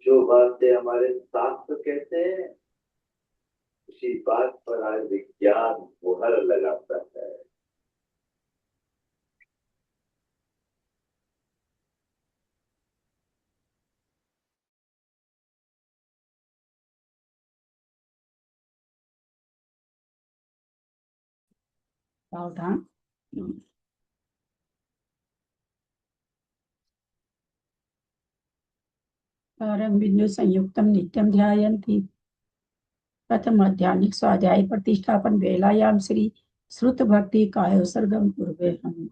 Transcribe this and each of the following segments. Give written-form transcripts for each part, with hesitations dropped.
जो बातें हमारे शास्त्र कहते हैं उसी बात पर आज विज्ञान मुहर लगाता है। सावधान। परम बिंदु संयुक्तम नित्यम ध्यायन्ति प्रथम आध्यात्मिक स्वाध्याय प्रतिष्ठापन वेलायाम श्री श्रुत भक्ति कायोसर्गम कुर्वे हम।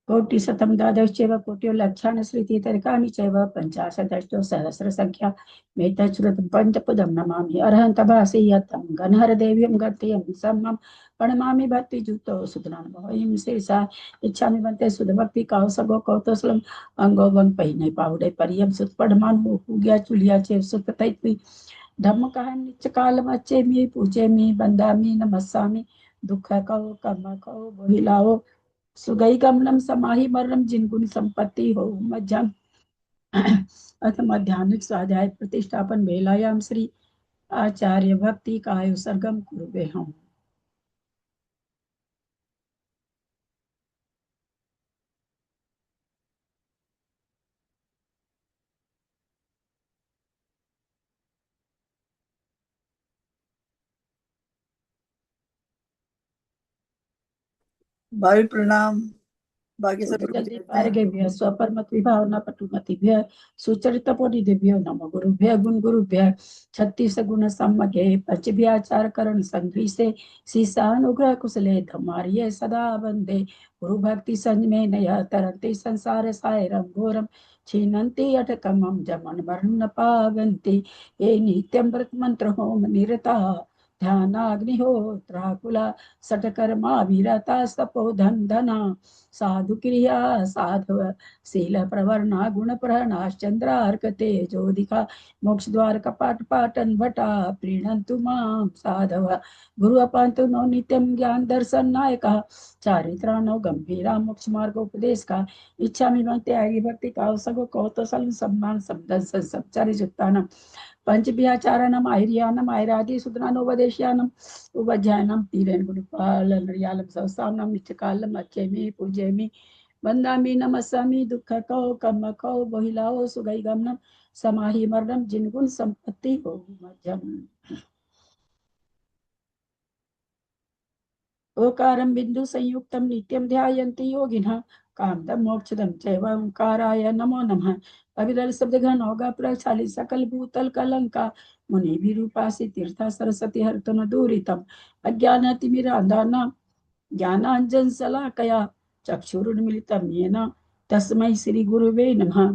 कोटि शतम द्वादश चैव कोट्यो लक्षान् श्रुति तर्काणि चैव पञ्चाशदष्टो सहस्र संख्या मेतच्छ्रुतं पञ्चपदं नमामि अरहन्त भासे यतं गणहर देव्यं गत्यं सम्मं प्रणमामि भक्तियुक्तो सुतनानुभवं शेषा इच्छामि बन्ते सुधभक्ति कावसगो कौतोसलम अंगो वंग पहिने पावडे परियम सुत पढ़मान हो गया चुलिया चे सुत तैत्वी धम्म कहा निच काल मच्चे मी पूजे मी बंदा मी नमस्सामी दुख कहो कर्म कहो बहिलाओ सुगई गमनम समाहि मरणम जिनगुण संपत्ति हो मध्यम अथ मध्यान्ह स्वाध्याय प्रतिष्ठापन वेलायाम श्री आचार्य भक्ति काय सर्गम कुरुवे हम। भाई प्रणाम। बाकी सब पारगेभ्य स्वपरमत विभावना पटुमतिभ्य सुचरितपोनिधिभ्यो नमो गुरुभ्य गुण गुरुभ्य छत्तीस गुण सम्मगे पंचभ्याचार करण संघ्री से शीशानुग्रह कुशले धमार्य सदा वंदे गुरु भक्ति संज में नया तरंते संसार सायरम घोरम छीनंती अटकमम जमन मरण पावंती ये नित्यम व्रत मंत्र होम निरता ध्यानाग्निहोत्राकुला सटकर्मा विरता सपोधन धना साधु क्रिया साधव शील प्रवर्णा गुण प्रहणा चंद्रार्क तेजोदिका मोक्ष द्वार कपाट पाटन भटा प्रीणंतु मां साधव गुरु अपांतु नो नित्यम ज्ञान दर्शन नायका चारित्राणो गंभीरा मोक्ष मार्ग उपदेश का इच्छा में त्यागी भक्ति का सगो कौतसल सम्मान शब्द सच्चारि जुक्तानम पंचभ्याचारणम आहिर्यानम आहिरादि सुदनानोपदेश्यानम उपध्यानम तीरेन गुरुपाल नरियालम सहसानम नित्यकालम अच्छेमी पूजेमी वंदामी नमस्सामी दुख कहो कम कहो बहिलाओ सुगई गमनम समाहि मरणम जिनगुण संपत्ति हो मध्यम ओकारं बिंदु संयुक्तम नित्यम ध्यायन्ति योगिनः कामदम मोक्षदम चैव ओंकाराय नमो नमः अविरल शब्द घन होगा प्रक्षाली सकल भूतल कलंका मुनि विरूपासी तीर्था सरस्वती हर्तन दूरितम अज्ञान तिमिरांधाना ज्ञानांजन शलाकया चक्षुरुन्मिलितं येन तस्मै श्री गुरुवे नमः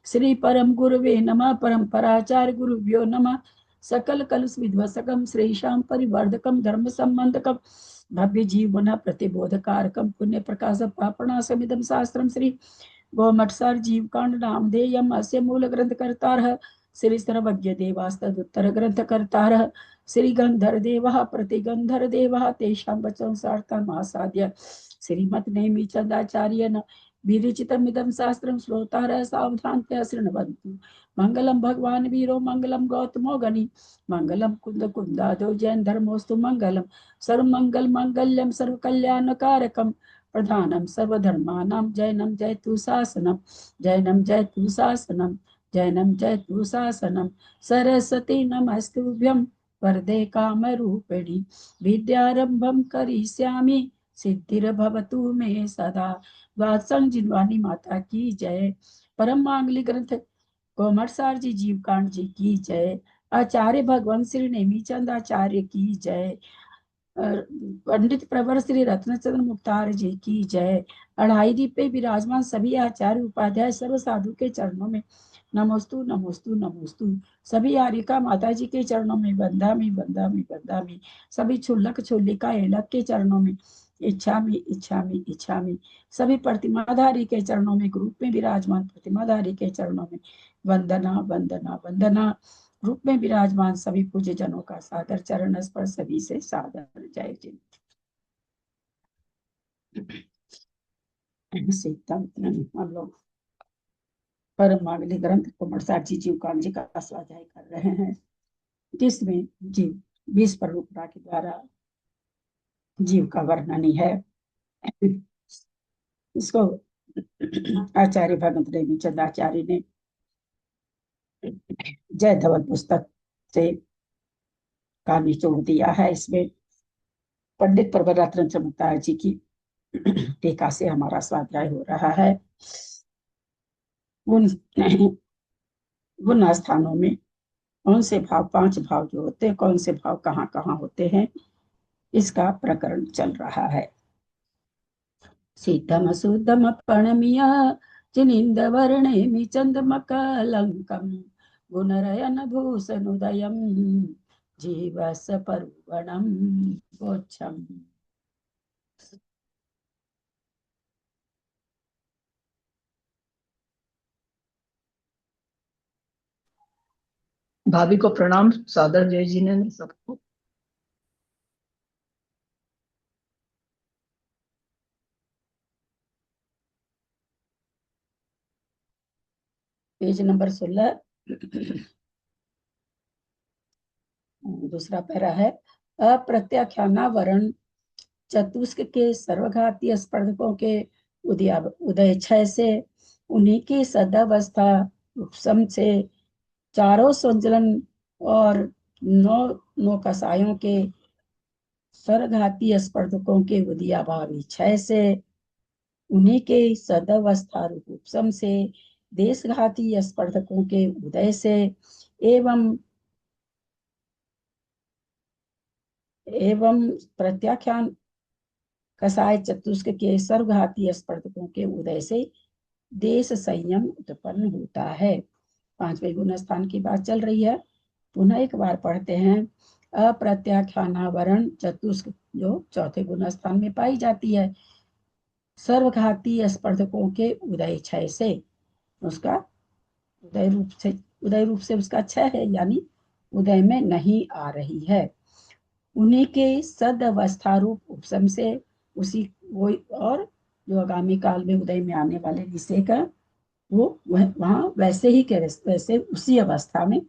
श्री परम गुरुवे नमः परम्पराचार्य गुरुभ्यो नमः सकल कलुष विध्वसकम श्रेषां परिवर्धकम धर्म संबंधकम भव्य जीवन प्रतिबोधकारकम पुण्य प्रकाश पापणासमिदं शास्त्रम श्री गोमठसार जीवकांड नामधेयम अस्य मूल ग्रंथ कर्तारः श्री सर्वज्ञ देवास्तदुत्तर ग्रंथ कर्तारः श्री गंधर देवः प्रतिगंधर देवः तेषां वचनं सार्थम् आसाद्य श्रीमत् नेमि चंदाचार्येण विरचितमिदं शास्त्रं श्रोतारः सावधानतया शृण्वन्तु मंगलम भगवान वीरो मंगलम गौतमो गणि मंगलम कुंद कुंदादो जैन धर्मोस्तु मंगलम सर्वमंगल मांगल्यम सर्वकल्याणकारकम प्रधानम सर्वधर्मानां जैनम जयतु शासनम जैनम जयतु शासनम जैनम जयतु शासनम सरस्वती नमस्तुभ्यं वरदे कामरूपिणी विद्यारंभं करिष्यामि सिद्धिर्भवतु मे सदा। वात्संग जिनवानी माता की जय। परम मांगली ग्रंथ कोमटसार जी जीवकांड जी की जय। आचार्य भगवान श्री नेमीचंद आचार्य की जय। पंडित प्रवर श्री रत्नचंद्र मुक्तार जी की जय। अढ़ाई दीप पे विराजमान सभी आचार्य उपाध्याय सर्व साधु के चरणों में नमोस्तु नमोस्तु नमोस्तु। सभी आर्यिका माता जी के चरणों में बंदामी बंदामी बंदामी। सभी छुल्लक छुल्लिका एलक के चरणों में इच्छामि इच्छामि इच्छामि। सभी प्रतिमाधारी के चरणों में, रूप में विराजमान प्रतिमाधारी के चरणों में वंदना वंदना वंदना। रूप में विराजमान सभी पूज्य जनों का सादर चरण स्पर्श, सभी से सादर जय जय। हम लोग परम मांगलिक ग्रंथ कुमार साक्षी जीव काल जी का स्वाध्याय कर रहे हैं, जिसमें जीव 20 परंपरा के द्वारा जीव का वर्णन है। इसको आचार्य भगवत रेणुचंद आचार्य ने जय धवल पुस्तक से का निचोड़ दिया है। इसमें पंडित प्रवरत्न चमत्कार जी की टीका से हमारा स्वाध्याय हो रहा है। उन स्थानों में कौन से भाव, 5 भाव जो होते हैं, कौन से भाव कहाँ कहाँ होते हैं, इसका प्रकरण चल रहा है। सिद्धम सुद्धम पर्णमिया चिनिंद वर्णेमि चंद्रमकलंकम गुणरयन भूषणोदयम जीवस परुवणम गोच्छम। भाभी को प्रणाम, सादर जय जिनेंद्र सबको। पेज नंबर 16 दूसरा पैरा है। अप्रत्याख्यानावरण चतुष्क के सर्वघातीय स्पर्धकों के उदय क्षय से, उन्हीं की सदावस्था उपशम से, चारों संचलन और नौ कसायों के सर्वघातीय स्पर्धकों के उदयाभावी क्षय से, उन्हीं के सदावस्था रूप उपशम से, देशघाती स्पर्धकों के उदय से, एवं प्रत्याख्यान कसाय चतुष्क के सर्वघाती स्पर्धकों के उदय से देश संयम उत्पन्न होता है। 5वें गुण स्थान की बात चल रही है। पुनः एक बार पढ़ते हैं। अप्रत्याख्यानावरण चतुष्क जो चौथे गुण स्थान में पाई जाती है, सर्वघाती स्पर्धकों के उदय क्षय से, उसका उदय रूप से उसका क्षय है, यानी उदय में नहीं आ रही है। उन्हीं के सद अवस्था रूप उपशम से, उसी वो, और जो आगामी काल में उदय में आने वाले निषेक वो वहां वैसे ही के वैसे उसी अवस्था में,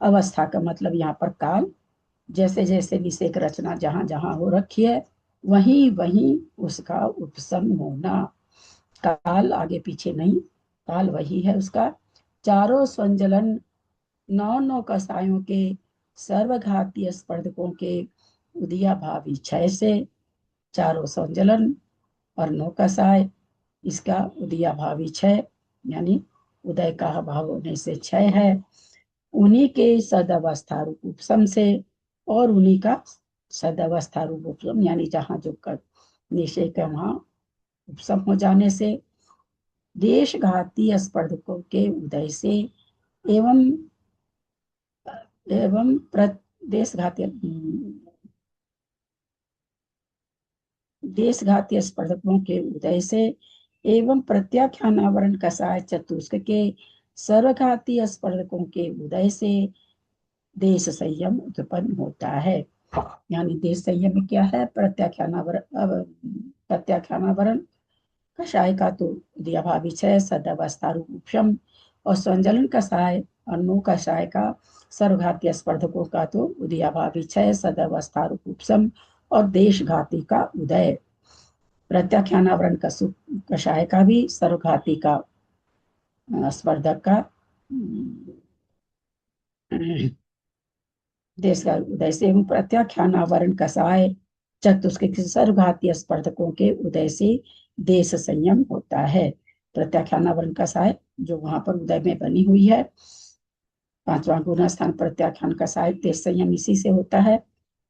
अवस्था का मतलब यहाँ पर काल, जैसे जैसे निषेक रचना जहां जहां हो रखी है वहीं वहीं उसका उपशम होना। काल आगे पीछे नहीं, काल वही है उसका। चारों संजलन नौ कसायों के सर्वघातीय स्पर्धकों के उदयाभावी क्षय से, चारों संजलन और 9 कसाय, इसका उदयाभावी क्षय यानी उदय का अभाव होने से क्षय है। उन्हीं के सदावस्था रूप उपशम से, और उन्हीं का सदावस्था रूप उपशम यानी जहां जो निषेक है वहां उपशम हो जाने से, देशघाती स्पर्धकों के उदय से, एवं एवं देशघाती स्पर्धकों के उदय से, एवं प्रत्याख्यानावरण कसाय चतुष्क के सर्वघाती स्पर्धकों के उदय से देश संयम उत्पन्न होता है। यानी देश संयम में क्या है? प्रत्याख्यानावरण कषाय का तो उदयाभावी क्षय, सदावस्था रूप उपशम, और संजलन कषाय और नो कषाय का सर्वघाती स्पर्धकों का तो उदयाभावी क्षय, सदावस्था रूप उपशम और देशघाती का उदय। प्रत्याख्यानावरण कषाय का भी सर्वघाती का स्पर्धक का देश का उदय से, एवं प्रत्याख्यानावरण कषाय चतुष्क सर्वघाती स्पर्धकों के उदय से देश संयम होता है। प्रत्याख्यानावरण कषाय जो वहां पर उदय में बनी हुई है, 5वां गुण स्थान प्रत्याख्यान कषाय, देश संयम इसी से होता है।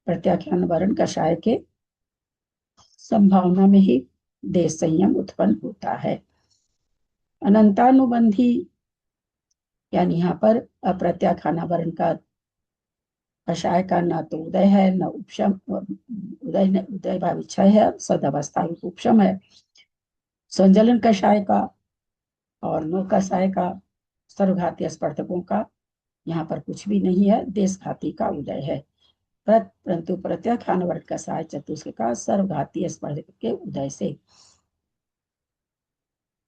प्रत्याख्यानावरण कषाय के संभावना में ही देश संयम उत्पन्न होता है। अनंतानुबंधी यानी यहाँ पर अप्रत्याख्यानावरण का कषाय का न तो उदय है न उपशम, उदय भाव क्षय है, सदवस्था रूप उपशम है। संजलन कषाय का और नो कषाय का, सर्वघाती स्पर्धकों का यहाँ पर कुछ भी नहीं है, देशघाती का उदय है। परंतु प्रत्याख्यान वर्ग कषाय चतुष्क का सर्वघाती स्पर्धक के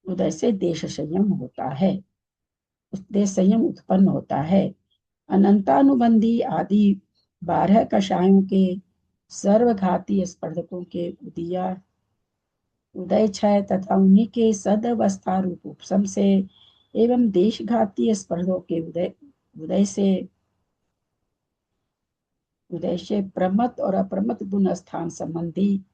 उदय से देश संयम होता है, देश संयम उत्पन्न होता है। अनंतानुबंधी आदि 12 कषायों के सर्वघाती स्पर्धकों के उदय क्षय तथा उन्हीं के सदवस्था रूप उपशम से एवं देशघाती स्पर्धों के उदय से प्रमत और अप्रमत गुण स्थान संबंधी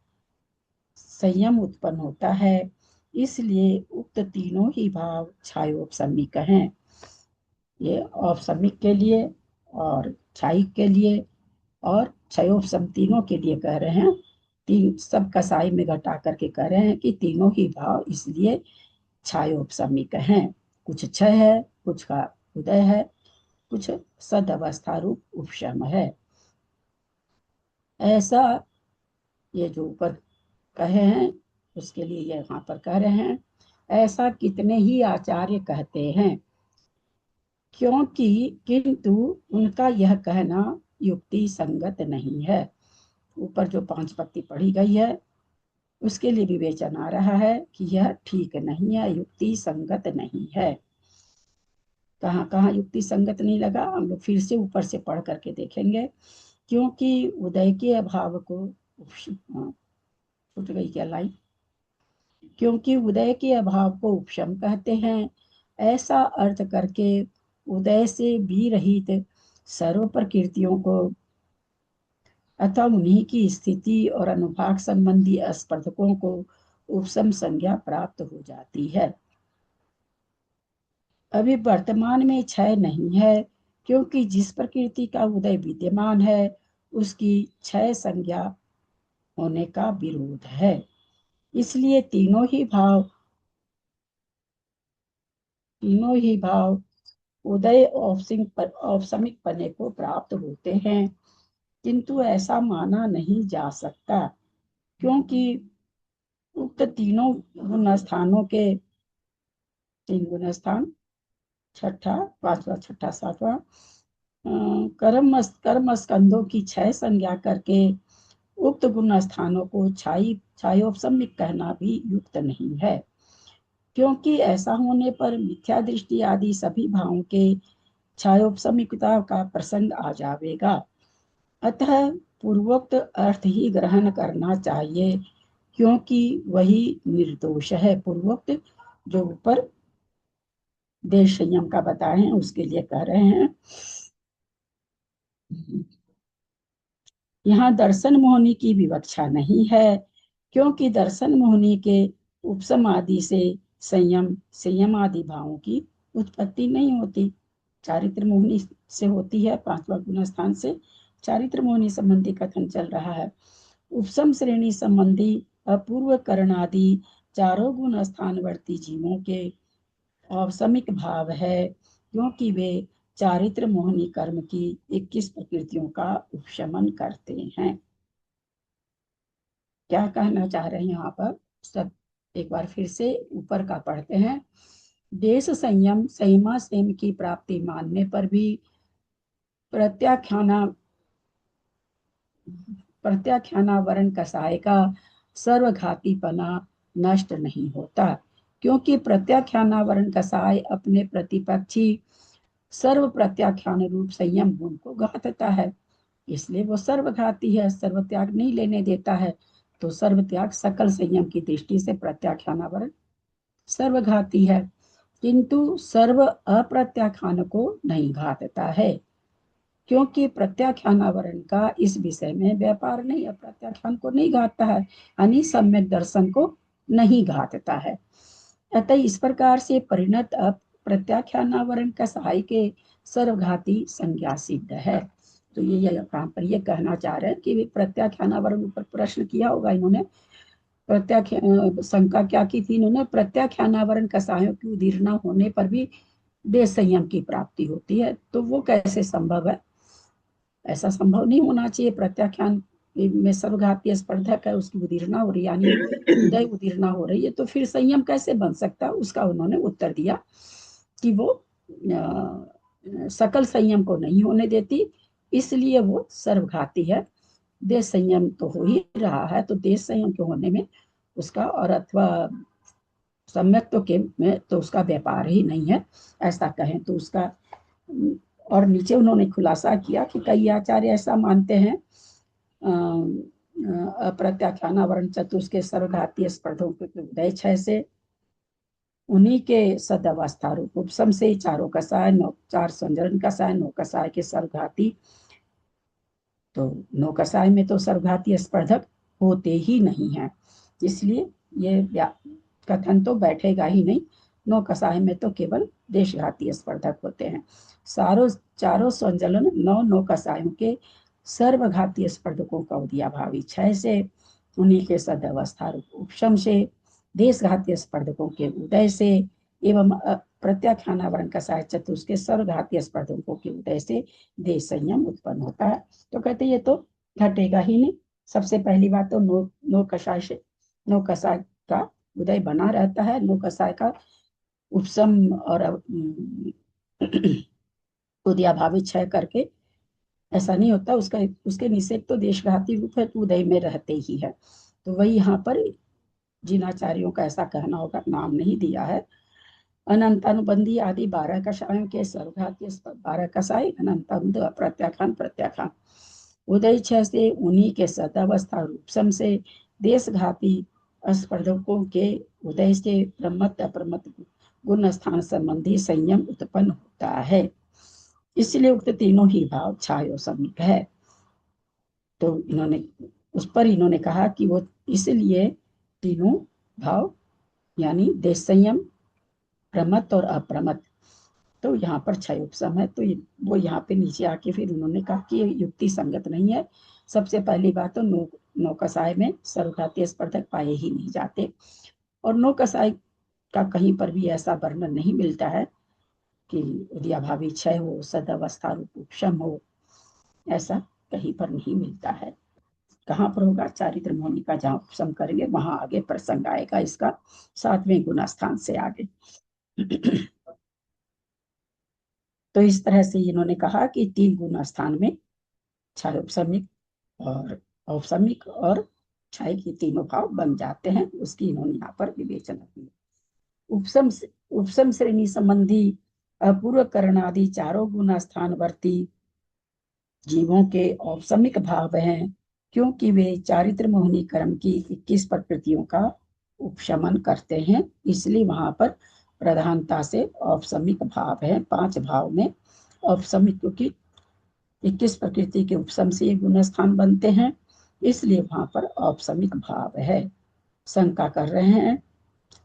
संयम उत्पन्न होता है। इसलिए उक्त तीनों ही भाव छायोपशमिक हैं। ये औपशमिक के लिए और क्षायिक के लिए और क्षयोपशम तीनों के लिए कह रहे हैं। तीन सब कसाई में घटा करके कह रहे हैं कि तीनों ही भाव इसलिए छायोपशमिक हैं। कुछ क्षय है, कुछ का उदय है, कुछ सदवस्था रूप उपशम है। ऐसा ये जो ऊपर कहे हैं उसके लिए ये यहाँ पर कह रहे हैं, ऐसा कितने ही आचार्य कहते हैं, क्योंकि किंतु उनका यह कहना युक्ति संगत नहीं है। ऊपर जो 5 पंक्ति पढ़ी गई है उसके लिए विवेचन आ रहा है कि यह ठीक नहीं है, युक्ति संगत नहीं है। कहाँ कहाँ युक्ति संगत नहीं लगा, हम लोग फिर से ऊपर से पढ़ करके देखेंगे। क्योंकि उदय के अभाव को छूट गई क्या लाइन, क्योंकि उदय के अभाव को उपशम कहते हैं, ऐसा अर्थ करके उदय से विरहित सर्व प्रकृतियों को अतः उन्हीं की स्थिति और अनुभाग संबंधी स्पर्धकों को उपशम संज्ञा प्राप्त हो जाती है। अभी वर्तमान में क्षय नहीं है, क्योंकि जिस प्रकृति का उदय विद्यमान है उसकी क्षय संज्ञा होने का विरोध है। इसलिए तीनों ही भाव उदय औपशमिक पने को प्राप्त होते हैं, किंतु ऐसा माना नहीं जा सकता, क्योंकि उक्त तीनों गुण स्थानों के 3 गुण स्थान, छठा, पांचवा, छठा, सातवां, कर्म स्कंधों की 6 संज्ञा करके उक्त गुण स्थानों को छायोपशमिक कहना भी युक्त नहीं है, क्योंकि ऐसा होने पर मिथ्या दृष्टि आदि सभी भावों के छायोपशमिकता का प्रसंग आ जाएगा। अतः पूर्वोक्त अर्थ ही ग्रहण करना चाहिए, क्योंकि वही निर्दोष है। पूर्वोक्त जो ऊपर देश संयम का बताए हैं उसके लिए कह रहे हैं। यहाँ दर्शन मोहनी की विवक्षा नहीं है, क्योंकि दर्शन मोहनी के उपशम आदि से संयम आदि भावों की उत्पत्ति नहीं होती, चारित्र मोहनी से होती है। 5वां गुण स्थान से चारित्र मोहनी संबंधी कथन चल रहा है। उपशम श्रेणी संबंधी अपूर्व करण आदि चारों गुण स्थानवर्ती जीवों के औपशमिक भाव है, क्योंकि वे चारित्र मोहनी कर्म की 21 प्रकृतियों का उपशमन करते हैं। क्या कहना चाह रहे हैं यहाँ पर, सब एक बार फिर से ऊपर का पढ़ते हैं। देश संयम संयमा सेम की प्राप्ति मानने पर भी प्रत्याख्यानावरण कसाय का सर्वघातीपना नष्ट नहीं होता, क्योंकि प्रत्याख्यानावरण कसाय अपने प्रतिपक्षी सर्व प्रत्याख्यान रूप संयम गुण को घातता है, इसलिए वो सर्वघाती है, सर्वत्याग नहीं लेने देता है। तो सर्वत्याग सकल संयम की दृष्टि से प्रत्याख्यानावरण सर्वघाती है, किंतु सर्व अप्रत्याख्यान को नहीं घातता है, क्योंकि प्रत्याख्यानावरण का इस विषय में व्यापार नहीं है, प्रत्याख्यान को नहीं घातता है, यानी सम्यक दर्शन को नहीं घातता है। अतः इस प्रकार से परिणत प्रत्याख्यानावरण का सहाय के सर्वघाती संज्ञा सिद्ध है। तो ये यहाँ पर ये कहना चाह रहे हैं कि प्रत्याख्यानावरण ऊपर प्रश्न किया होगा इन्होंने, शंका क्या की थी इन्होंने, प्रत्याख्यानावरण कसायों की उदीर्णा होने पर भी देश संयम की प्राप्ति होती है, तो वो कैसे संभव है। ऐसा संभव नहीं होना चाहिए। प्रत्याख्यान में सर्वघातीय स्पर्धक है, उसकी उदीर्णा हो रही, यानी उदय उदीर्णा हो रही है, तो फिर संयम कैसे बन सकता है? उसका उन्होंने उत्तर दिया कि वो सकल संयम को नहीं होने देती, इसलिए वो सर्वघाती है। देश संयम तो हो ही रहा है, तो देश संयम के होने में उसका, और अथवा सम्यक तो के में तो उसका व्यापार ही नहीं है, ऐसा कहें तो उसका। और नीचे उन्होंने खुलासा किया कि कई आचार्य ऐसा मानते हैं अप्रत्याख्यान वर्ण चतुर्थ के सर्वघातीय स्पर्धों के उदय छह से उन्हीं के सदवस्था रूप उपसम से चारों कसाय नौ, चार संजरण कसाय नौ कसाय के सर्वघाती, तो नौ कसाय में तो सर्वघातीय स्पर्धक होते ही नहीं है, इसलिए ये कथन तो बैठेगा ही नहीं। नौ कसाय में तो केवल देशघातीय स्पर्धक होते हैं। चारों संजलन नौ नौ कसायों के सर्वघातीय स्पर्धकों का उदयाभावी छह से उन्हीं के सदवस्था उपशम से देशघातीय स्पर्धकों के उदय से एवं प्रत्याख्यानावरण कसाय चतुर्थ के सर्वघातीय स्पर्धकों के उदय से देश संयम उत्पन्न होता है। तो कहते ये तो घटेगा ही नहीं। सबसे पहली बात तो नो कसाय से नो कसाय का उदय बना रहता है, नो कसाय का उपशम और उदयाभावी क्षय करके ऐसा नहीं होता, उसका उसके निषेध तो देशघाती रूप है, तो उदय में रहते ही है। तो वही यहाँ पर जिन आचार्यों का ऐसा कहना होगा, नाम नहीं दिया है। अनंतानुबंधी आदि 12 कषायों के सर्वघातीय 12 कषाय अनंतानुद प्रत्याख्यान प्रत्याख्यान उदय छह से उन्हीं के सदावस्था रूपसम से देशघाती स्पर्धकों के उदय से प्रमत्त अप्रमत्त गुण स्थान संबंधी संयम उत्पन्न होता है, इसलिए उक्त तीनों ही भाव छायो समीप है। तो इन्होंने उस पर इन्होंने कहा कि वो इसलिए तीनों भाव यानी देश संयम, प्रमत्त और अप्रमत्त, तो यहाँ पर क्षय उपशम है। तो वो यहाँ पे नीचे आके फिर उन्होंने कहा कि ये युक्ति संगत नहीं है। सबसे पहली बात तो नौ कसाय में सर्वघातीय स्पर्धक पाए ही नहीं जाते, और नौ कसाय का कहीं पर भी ऐसा वर्णन नहीं मिलता है कि उदयाभावी क्षय हो, सदावस्था रूप उपशम हो, ऐसा कहीं पर नहीं मिलता है। कहाँ पर होगा? चारित्र मोहिनी का जहाँ उपशम करेंगे वहां आगे प्रसंग आएगा इसका, 7वें गुना स्थान से आगे। तो इस तरह से इन्होंने कहा कि 3 गुना स्थान में क्षय उपशमिक और औपशमिक और क्षय के तीनों भाव बन जाते हैं, उसकी इन्होंने यहाँ पर विवेचना की। उपशम श्रेणी संबंधी अपूर्व करणादि चारों गुना स्थानवर्ती जीवों के औपशमिक भाव हैं, क्योंकि वे चारित्र मोहिनी कर्म की 21 प्रकृतियों का उपशमन करते हैं, इसलिए वहां पर प्रधानता से औपशमिक भाव है। 5 भाव में औपशमिक, क्योंकि 21 प्रकृति के उपशम से ये गुण स्थान बनते हैं, इसलिए वहां पर औपशमिक भाव है। शंका कर रहे हैं,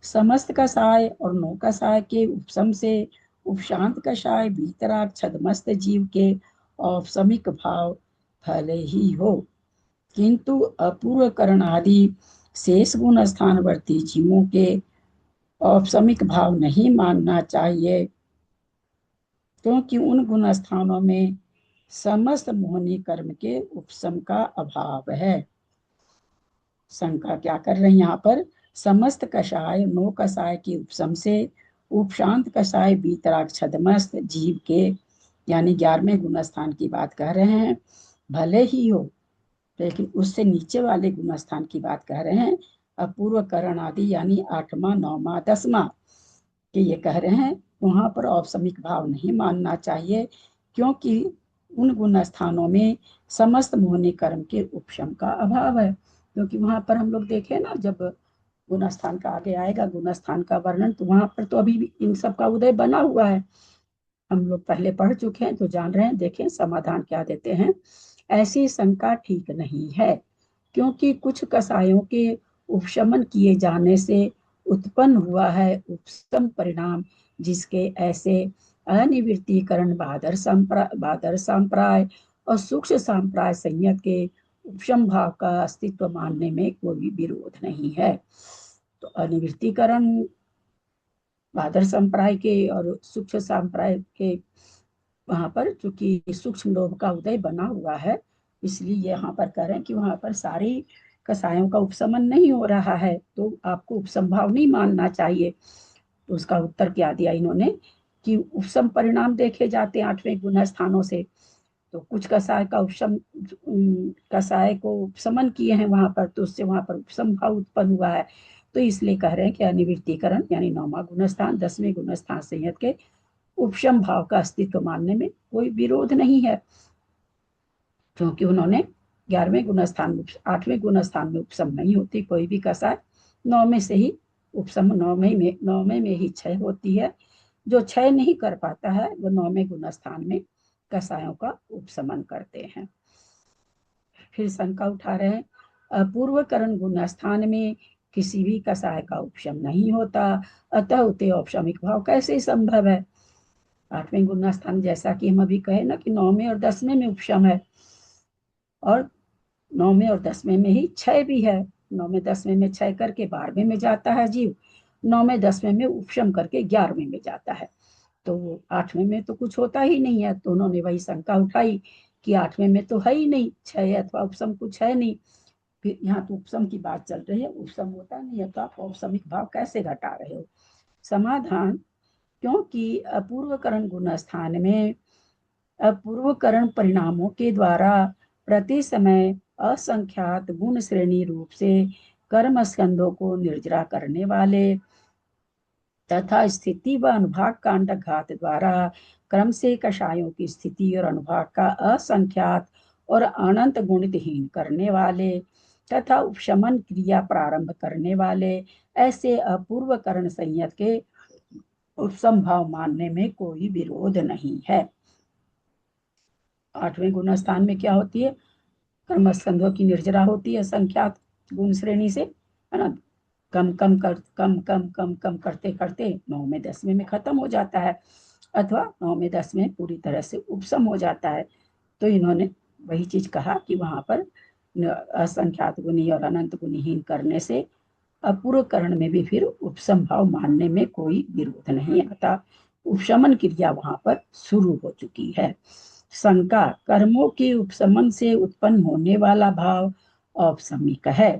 समस्त कषाय और नौ कषाय के उपशम से उपशांत कषाय भीतराग छदमस्त जीव के औपशमिक भाव भले ही हो, किंतु अपूर्व करण आदि शेष गुण स्थानवर्ती जीवों के औपशमिक भाव नहीं मानना चाहिए, क्योंकि उन गुण स्थानों में समस्त मोहनी कर्म के उपशम का अभाव है। शंका क्या कर रहे हैं यहाँ पर? समस्त कषाय नौ कषाय के उपशम से उपशांत कषाय बीतराग छदमस्त जीव के, यानी 11वें गुण स्थान की बात कर रहे हैं, भले ही हो, लेकिन उससे नीचे वाले गुण स्थान की बात कर रहे हैं, अपूर्व करण आदि यानी 8वां 9वां 10वां कि ये कह रहे हैं वहां पर औपशमिक भाव नहीं मानना चाहिए, क्योंकि उन गुण स्थानों में समस्त मोहनी कर्म के उपशम का अभाव है। क्योंकि वहां पर हम लोग देखें ना, जब गुण स्थान का आगे आएगा गुण स्थान का वर्णन, तो वहां पर तो अभी भी इन सब का उदय बना हुआ है, हम लोग पहले पढ़ चुके हैं तो जान रहे हैं। देखें समाधान क्या देते हैं। ऐसी शंका ठीक नहीं है, क्योंकि कुछ कसायों के उपशमन किए जाने से उत्पन्न हुआ है उपशम परिणाम, जिसके ऐसे अनिवृत्तीकरण बादर संप्राय और सूक्ष्म संप्राय संयत के उपशम भाव का अस्तित्व मानने में कोई विरोध नहीं है। तो अनिवृत्तीकरण बादर संप्राय के और सूक्ष्म संप्राय के वहां पर चूंकि सूक्ष्म लोभ का उदय बना हुआ है, इसलिए यहाँ पर कह रहे हैं कि वहां पर सारी कसायों का उपशमन नहीं हो रहा है, तो आपको उपसंभाव नहीं मानना चाहिए। तो उसका उत्तर क्या दिया इन्होंने कि उपशम परिणाम देखे जाते हैं 8वें गुण स्थानों से। तो कुछ कसाय का कसाय को उपशमन किए हैं वहां पर, तो उससे वहां पर उपशम भाव उत्पन्न हुआ है। तो इसलिए कह रहे हैं कि अनिवृत्तिकरण यानी 9वां गुण स्थान 10वें गुण स्थान संयत के उपशम भाव का अस्तित्व मानने में कोई विरोध नहीं है, क्योंकि उन्होंने 11वें गुण स्थान में 8वें गुण स्थान में उपशम नहीं होती कोई भी कसाय। 9 में से ही उपशम 9वें में ही क्षय होती है। जो क्षय नहीं कर पाता है वो 9वें गुण स्थान में कसायों का उपशमन करते हैं। फिर शंका उठा रहे हैं, अपूर्व करण गुण स्थान में किसी भी कसाय का उपशम नहीं होता, अतः उते औपशमिक भाव कैसे संभव है। 8वें गुण स्थान जैसा कि हम अभी कहे ना कि 9वें और 10वें में उपशम है, और 9वें और 10वें में ही क्षय भी है। 9वें 10वें में क्षय करके 12वें में जाता है जीव, 9वें 10वें में उपशम करके 11वें में जाता है। तो 8वें में तो कुछ होता ही नहीं है, तो उन्होंने वही शंका उठाई कि 8वें में तो है ही नहीं क्षय अथवा उपशम, कुछ है नहीं। फिर यहाँ तो उपशम की बात चल रही है, उपशम होता नहीं है तो आप औपशमिक भाव कैसे घटा रहे हो। समाधान, क्योंकि अपूर्वकरण गुण स्थान में अपूर्वकरण परिणामों के द्वारा प्रति समय असंख्यात गुण श्रेणी रूप से कर्म स्कंदों को निर्जरा करने वाले तथा स्थिति व अनुभाग कांड घात द्वारा क्रम से कषायों की स्थिति और अनुभाग का असंख्यात और अनंत गुणितहीन करने वाले तथा उपशमन क्रिया प्रारंभ करने वाले ऐसे अपूर्व करण संयत के उपसंभाव मानने में कोई विरोध नहीं है। 8वें गुण स्थान में क्या होती है, कर्म स्कंधों की निर्जरा होती है संख्यात गुण श्रेणी से, है ना। कम कम कर कम कम कम कम करते करते 9वें 10वें में खत्म हो जाता है, अथवा 9वें 10वें पूरी तरह से उपशम हो जाता है। तो इन्होंने वही चीज कहा कि वहां पर असंख्यात गुणी और अनंत गुणीहीन करने से अपूर्व करण में भी फिर उपशम भाव मानने में कोई विरोध नहीं आता, उपशमन क्रिया वहां पर शुरू हो चुकी है। शंका, कर्मों के उपशमन से उत्पन्न होने वाला भाव औपशमिक है,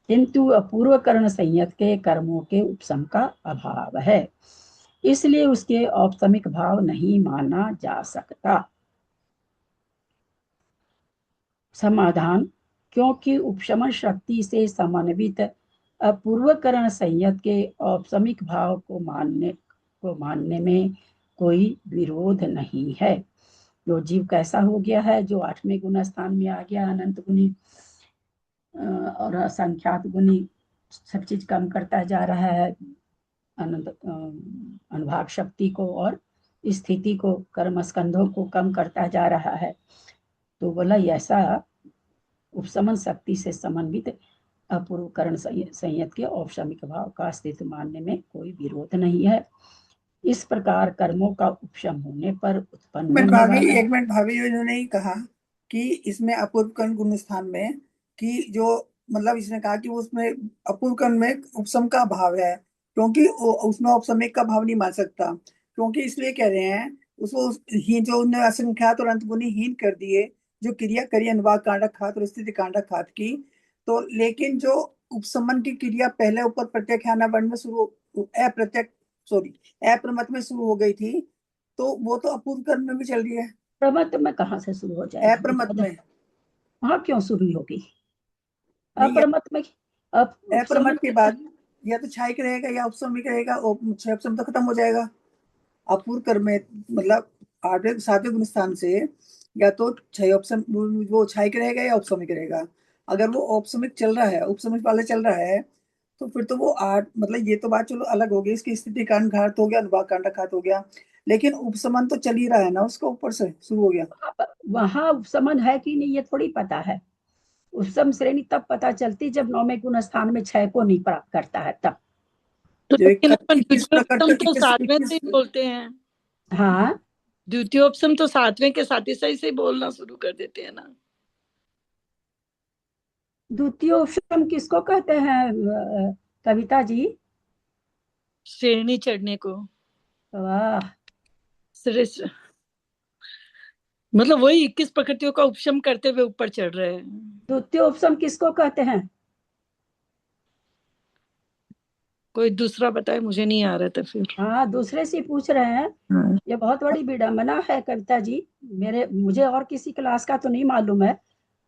किंतु अपूर्व करण संयत के कर्मों के उपशम का अभाव है, इसलिए उसके औपशमिक भाव नहीं माना जा सकता। समाधान, क्योंकि उपशमन शक्ति से समन्वित अपूर्वकरण संयत के औपशमिक भाव को मानने में कोई विरोध नहीं है। जो जीव कैसा हो गया है, जो 8वें गुण स्थान में आ गया, अनंत गुणी और असंख्यात गुणी सब चीज कम करता जा रहा है, अनंत अनुभाग शक्ति को और स्थिति को, कर्म स्कंधों को कम करता जा रहा है। तो बोला ऐसा उपशमन शक्ति से समन्वित अपूर्व करण संयत के औपशमिक भाव का अस्तित्व मानने में कोई विरोध नहीं है। इस प्रकार कर्मों का उपशम होने पर उत्पन्न मिनट होने भाभी, वाला, एक मिनट भाभी, इन्होंने ही कहा कि इसमें अपूर्व कर्ण गुण स्थान में कि जो मतलब इसने कहा कि उसमें अपूर्व कर्ण में उपसम का भाव है, क्योंकि उसमें उपसमिक का भाव नहीं मान सकता, क्योंकि इसलिए कह रहे हैं उसको ही जो उन्होंने असंख्यात और अंतगुणी हीन कर दिए, जो क्रिया करी अनुवाद कांडक खात और स्थिति कांडक खात की। तो लेकिन जो उपसमन की क्रिया पहले ऊपर प्रत्यक्षाना वर्ण में शुरू अप्रत्यक्ष सॉरी अप्रमत में शुरू हो गई थी, तो वो तो अपूर्व कर्म में भी चल रही है। प्रमत में कहाँ से शुरू हो अप्रमत जाएगी, में वहां क्यों शुरू होगी, नहीं, अप्रमत में उपशमन अप्रमत के बाद या तो छायक रहेगा या उपसमिक रहेगा, छह उपसम तो खत्म हो जाएगा। अपूर्व कर्म में मतलब 8वें 7वें गुण स्थान से या तो छह उपसम वो छायक रहेगा या उपसमिक रहेगा। अगर वो औपसमिक चल रहा है, उपसमिक वाले चल रहा है, तो फिर तो वो 8 मतलब ये तो बात चलो अलग हो गई, इसकी स्थिति कांड घात हो गया, अनुभाग कांड घात हो गया, लेकिन उपसमन तो चल ही रहा है ना, उसका ऊपर से शुरू हो गया। वहां उपशमन है कि नहीं ये थोड़ी पता है। उपशम श्रेणी तब पता चलती जब 9वें गुण स्थान में क्षय को नहीं प्राप्त करता है तब। तो जो लेकिन अपन 21 द्वितीयोपसम प्रकट तो 21 सातवें से 21 ही बोलते हैं। हाँ, द्वितीयोपसम तो सातवें के साथ ही सही से बोलना शुरू कर देते हैं ना। द्वितीय उपशम किसको कहते हैं कविता जी। श्रेणी चढ़ने को। वाह, श्रेष्ठ मतलब वही 21 प्रकृतियों का उपशम करते हुए ऊपर चढ़ रहे हैं। द्वितीय उपशम किसको कहते हैं? कोई दूसरा बताए, मुझे नहीं आ रहा था फिर। हाँ, दूसरे से पूछ रहे हैं। हाँ। ये बहुत बड़ी विडंबना है कविता जी। मुझे और किसी क्लास का तो नहीं मालूम है,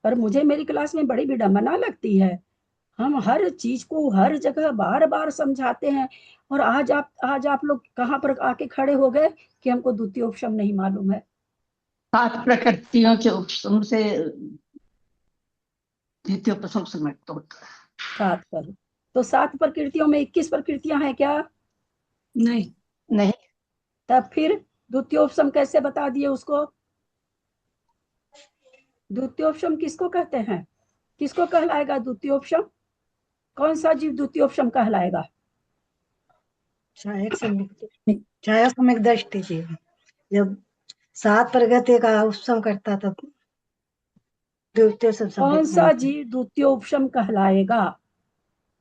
पर मुझे मेरी क्लास में बड़ी विडंबना लगती है। हम हर चीज को हर जगह बार बार समझाते हैं, और आज आप लोग कहाँ पर आके खड़े हो गए कि हमको द्वितीय उपशम नहीं मालूम है। 7 प्रकृतियों के उपशम से द्वितीय उपशम समाप्त होता है। 7 पर, तो 7 प्रकृतियों में 21 प्रकृतियां हैं क्या? नहीं। नहीं, तब फिर द्वितीय उपशम कैसे बता दिए उसको? द्वितीय उपशम किसको कहते हैं? किसको कहलाएगा द्वितीय उपशम? कौन सा जीव द्वितीय उपशम कहलाएगा? सहायक सम्यक दृष्टि थी। जब 7 प्रगति का उपशम करता तब द्वितीय सब कौन सम्यक सा जीव द्वितीय उपशम कहलाएगा?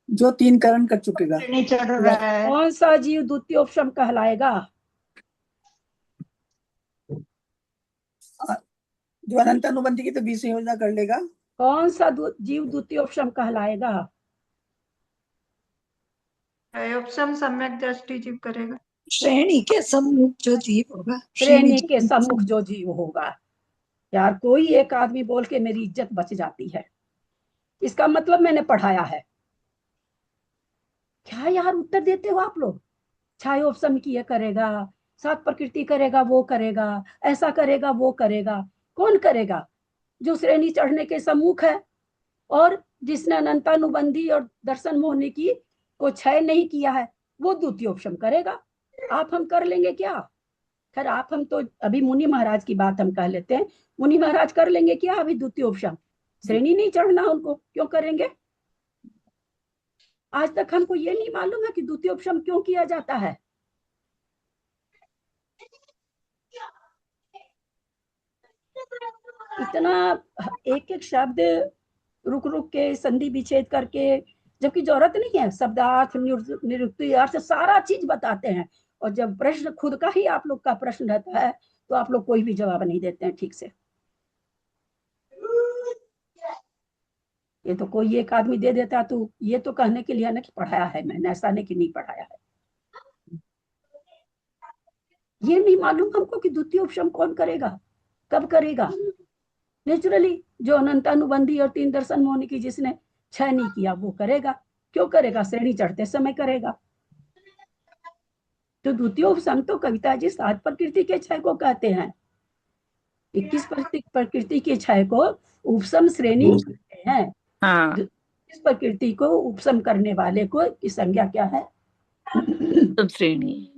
जो 3 करण कर चुकेगा। नहीं चढ़ रहा है। कौन सा जीव द्वितीय उपशम कहलाएगा? जो अनंत अनुबंधी की तो 20 योजना कर लेगा। कौन सा जीव द्वितीय उपशम कहलाएगा? उपशम सम्यक दृष्टि जीव करेगा। श्रेणी के सम्मुख जो जीव होगा, श्रेणी के सम्मुख जो जीव होगा। यार, कोई एक आदमी बोल के मेरी इज्जत बच जाती है, इसका मतलब मैंने पढ़ाया है क्या? यार, उत्तर देते हो आप लोग। छाया उपशम की ये करेगा, 7 प्रकृति करेगा, वो करेगा, ऐसा करेगा, वो करेगा। कौन करेगा? जो श्रेणी चढ़ने के सम्मुख है, और जिसने अनंतानुबंधी और दर्शन मोहनी की को क्षय नहीं किया है, वो द्वितीय उपशम करेगा। आप हम कर लेंगे क्या? खैर, आप हम तो अभी मुनि महाराज की बात हम कह लेते हैं। मुनि महाराज कर लेंगे क्या अभी द्वितीय उपशम? श्रेणी नहीं चढ़ना उनको, क्यों करेंगे? आज तक हमको ये नहीं मालूम है कि द्वितीय उपशम क्यों किया जाता है। इतना एक एक शब्द रुक रुक के संधि विच्छेद करके, जबकि जरूरत नहीं है। शब्दार्थ, निरुक्ति, अर्थ सारा चीज बताते हैं, और जब प्रश्न खुद का ही आप लोग का प्रश्न रहता है तो आप लोग कोई भी जवाब नहीं देते हैं ठीक से। ये तो कोई एक आदमी दे देता तो ये तो कहने के लिए ना कि पढ़ाया है मैंने, ऐसा नहीं कि नहीं पढ़ाया है। ये नहीं मालूम हमको कि द्वितीय उपशम कौन करेगा, कब करेगा। नेचुरली जो अनंतानुबंधी और 3 दर्शन मोहनी की जिसने क्षय नहीं किया वो करेगा। क्यों करेगा? श्रेणी चढ़ते समय करेगा। तो द्वितीय उपशम तो कविता जी 7 प्रकृति के क्षय को कहते हैं। 21 प्रकृति के क्षय को उपशम श्रेणी कहते हैं। हाँ। इस प्रकृति को उपशम करने वाले को की संज्ञा क्या है? सब श्रेणी।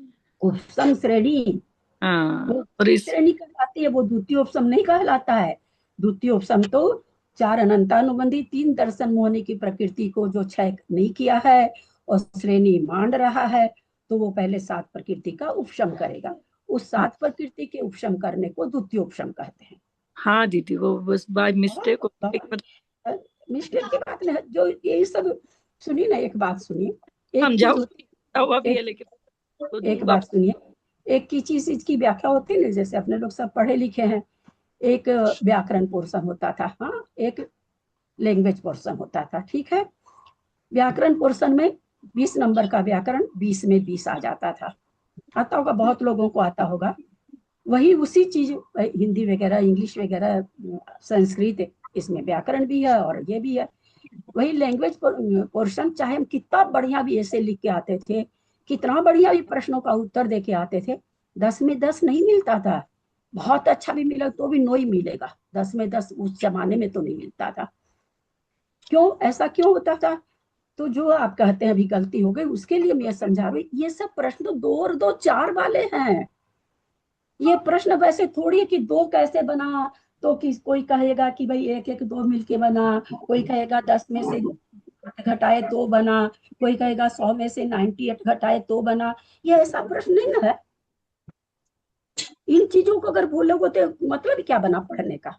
उपशम श्रेणी। हाँ। वो और इस श्रेणी कहलाती है, वो द्वितीय उपशम नहीं कहलाता है। द्वितीय उपशम तो 4 अनंतानुबंधी 3 दर्शन मोहनी की प्रकृति को जो क्षय नहीं किया है और श्रेणी मान रहा है, तो वो पहले 7 प्रकृति का उपशम करेगा। उस 7 प्रकृति के उपशम करने को द्वितीय उपशम कहते हैं। हाँ दीदी, वो बस बाय मिस्टेक मिस्टेक की बात नहीं, जो यही सब सुनिए ना, एक बात सुनिए, हुआ भी है, लेकिन एक बात सुनिए। एक की चीज की व्याख्या होती है ना, जैसे अपने लोग सब पढ़े लिखे हैं। एक व्याकरण पोर्शन होता था, हाँ, एक लैंग्वेज पोर्शन होता था, ठीक है। व्याकरण पोर्शन में 20 नंबर का व्याकरण 20 में 20 आ जाता था। आता होगा, बहुत लोगों को आता होगा। वही उसी चीज हिंदी वगैरह, इंग्लिश वगैरह, संस्कृत, इसमें व्याकरण भी है और ये भी है। वही लैंग्वेज पोर्शन, चाहे हम कितना बढ़िया भी ऐसे लिख के आते थे, कितना बढ़िया भी प्रश्नों का उत्तर दे के आते थे, 10 में 10 नहीं मिलता था। बहुत अच्छा भी मिला तो भी 9 ही मिलेगा, 10 में 10 उस जमाने में तो नहीं मिलता था। क्यों ऐसा क्यों होता था? तो जो आप कहते हैं अभी गलती हो गई, उसके लिए मैं समझा रही, ये सब प्रश्न 2 और 2 4 वाले हैं। ये प्रश्न वैसे थोड़ी है कि 2 कैसे बना, तो कोई कहेगा कि भाई 1 1 2 मिलके बना, कोई कहेगा 10 में से घटाए 2 बना, कोई कहेगा 100 में से 98 घटाए 2 बना। ये ऐसा प्रश्न नहीं ना है। इन चीजों को अगर भूलोगे तो मतलब क्या बना पढ़ने का?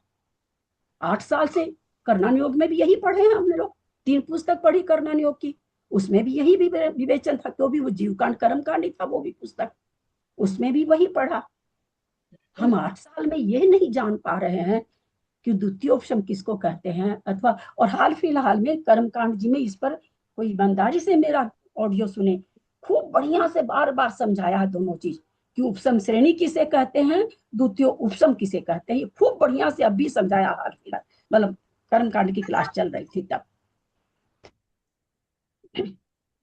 8 साल से कर्णन योग में भी यही पढ़े हैं हमने लोग। 3 पुस्तक पढ़ी कर्णन योग की, उसमें भी यही विवेचन था। तो भी वो जीवकांड कर्मकांड ही था वो भी पुस्तक, उसमें भी वही पढ़ा। हम 8 साल में ये नहीं जान पा रहे हैं कि द्वितीयोपशम किसको कहते हैं, अथवा और हाल फिलहाल में कर्मकांड जी में इस पर कोई ईमानदारी से मेरा ऑडियो सुने, खूब बढ़िया से बार बार समझाया है दोनों चीज कि उपसम श्रेणी किसे कहते हैं, द्वितीय उपसम किसे कहते हैं, खूब बढ़िया से अब भी समझाया हाल फिलहाल, मतलब कर्मकांड की क्लास चल रही थी तब।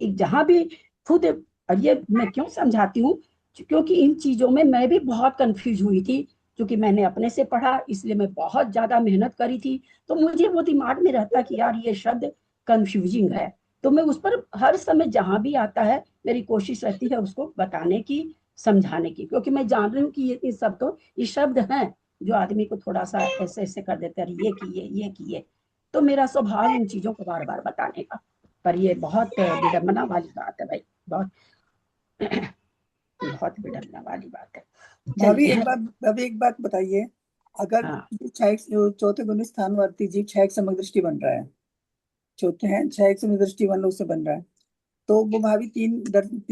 जहां भी खुद, और ये मैं क्यों समझाती हूँ, क्योंकि इन चीजों में मैं भी बहुत कंफ्यूज हुई थी, क्योंकि मैंने अपने से पढ़ा इसलिए मैं बहुत ज्यादा मेहनत करी थी, तो मुझे वो दिमाग में रहता कि यार ये शब्द कंफ्यूजिंग है, तो मैं उस पर हर समय जहां भी आता है मेरी कोशिश रहती है उसको बताने की, समझाने की, क्योंकि मैं जान रही हूँ कि ये सब तो ये शब्द हैं जो आदमी को थोड़ा सा ऐसे ऐसे कर देते हैं, ये किए, तो मेरा स्वभाव इन चीजों को बार बार बताने का। पर ये बहुत विडम्बना वाली बात है भाई, बहुत बहुत विडम्बना वाली बात है। भाभी चलिए। एक बात बताइए, अगर हाँ चौथे गुण स्थानवर्ती जीव क्षयिक समग्र दृष्टि बन रहा है, चौथे हैं क्षयिक समग्र दृष्टि बन उससे बन रहा है, तो वो भाभी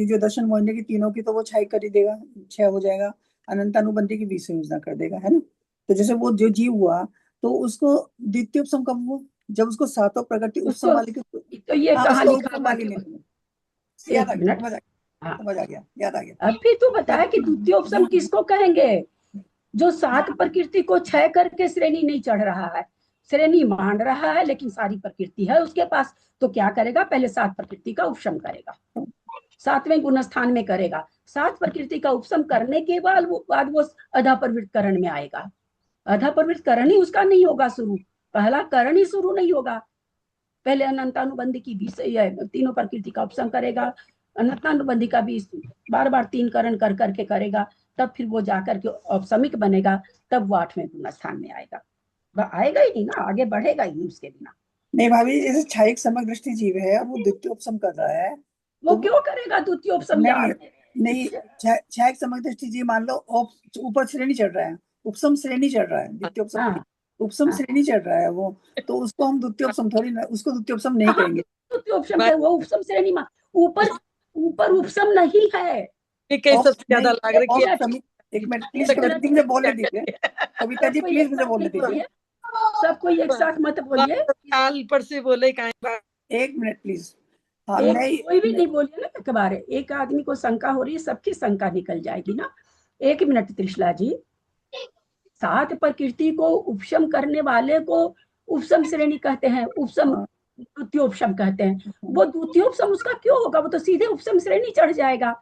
जो दर्शन मोहने की तीनों की तो वो क्षय कर ही देगा, क्षय हो जाएगा, अनंतानुबंधी की बीच योजना कर देगा, है ना। तो जैसे वो जो जीव हुआ तो उसको द्वितीय उपसम कब हुआ, जब उसको सातों प्रकृति उपसम उसको वाली की, तो ये हाँ कहाँ उसको लिखा उपसम हुआ वाली कि, नहीं, याद आ एक गया, मिनट, हाँ समझ आ गया, याद आ गया। अभी तो बताया कि द्वितीय उपसम किसको कहेंगे, जो 7 प्रकृति को क्षय करके श्रेणी नहीं चढ़ रहा है, श्रेणी मान रहा है लेकिन सारी प्रकृति है उसके पास, तो क्या करेगा, पहले 7 प्रकृति का उपशम करेगा, 7वें गुण स्थान में करेगा, 7 प्रकृति का उपशम करने के बाद वो अधा प्रवृत्त करण में आएगा। अधा प्रवृत्त करण ही उसका नहीं होगा शुरू, पहला करण ही शुरू नहीं होगा, पहले अनंतानुबंधी की भी तीनों प्रकृति का उपशम करेगा, अनंतानुबंधी का भी बार बार 3 करण कर करके करेगा, तब फिर वो जाकर के औपसमिक बनेगा, तब वो 8वें गुण स्थान में आएगा, आएगा ही नहीं ना, आगे बढ़ेगा ही नहीं उसके बिना। नहीं भाभी, जैसे क्षयिक समग्र दृष्टि जीव है और वो द्वितीय उपसम कर रहा है, वो तो क्यों करेगा द्वितीय उपशम नहीं यार, नहीं, क्षयिक समग्र दृष्टि जीव मान लो ऊपर श्रेणी चढ़ रहा है, उपसम श्रेणी चढ़ रहा है, द्वितीय उपसम हाँ नहीं, उपसम हाँ, श्रेणी चढ़ रहा है वो, तो उसको हम द्वितीय उपसम थोड़ी ना, उसको द्वितीय उपसम नहीं हाँ कहेंगे। द्वितीय उपशम है वो, उपशम श्रेणी में ऊपर, ऊपर उपशम नहीं है, ये कहीं ऑफ सबसे ज्यादा नहीं, लग रहा ऑफ है समी, एक मिनट प्लीज एक कविता मिनट, जी मुझे बोलने कि दीजिए, कविता जी सबको प्लीज एक मुझे साथ बोलने नहीं दीजिए, बोलिए, सबको एक साथ मत बोलिए, साल ऊपर से बोले कहीं एक मिनट प्लीज। हाँ एक नहीं, कोई भी नहीं बोलिए ना, एक बार एक आदमी को शंका हो रही है, सबकी शंका निकल जाएगी ना। एक मिनट त्रिशला जी, 7 प्रकृति को उपशम करने वाले को उपशम श्रेणी कहते हैं, उपशम हाँ, द्वितीय उपशम कहते हैं, वो द्वितीय उपशम उसका क्यों होगा, वो तो सीधे उपशम श्रेणी चढ़ जाएगा।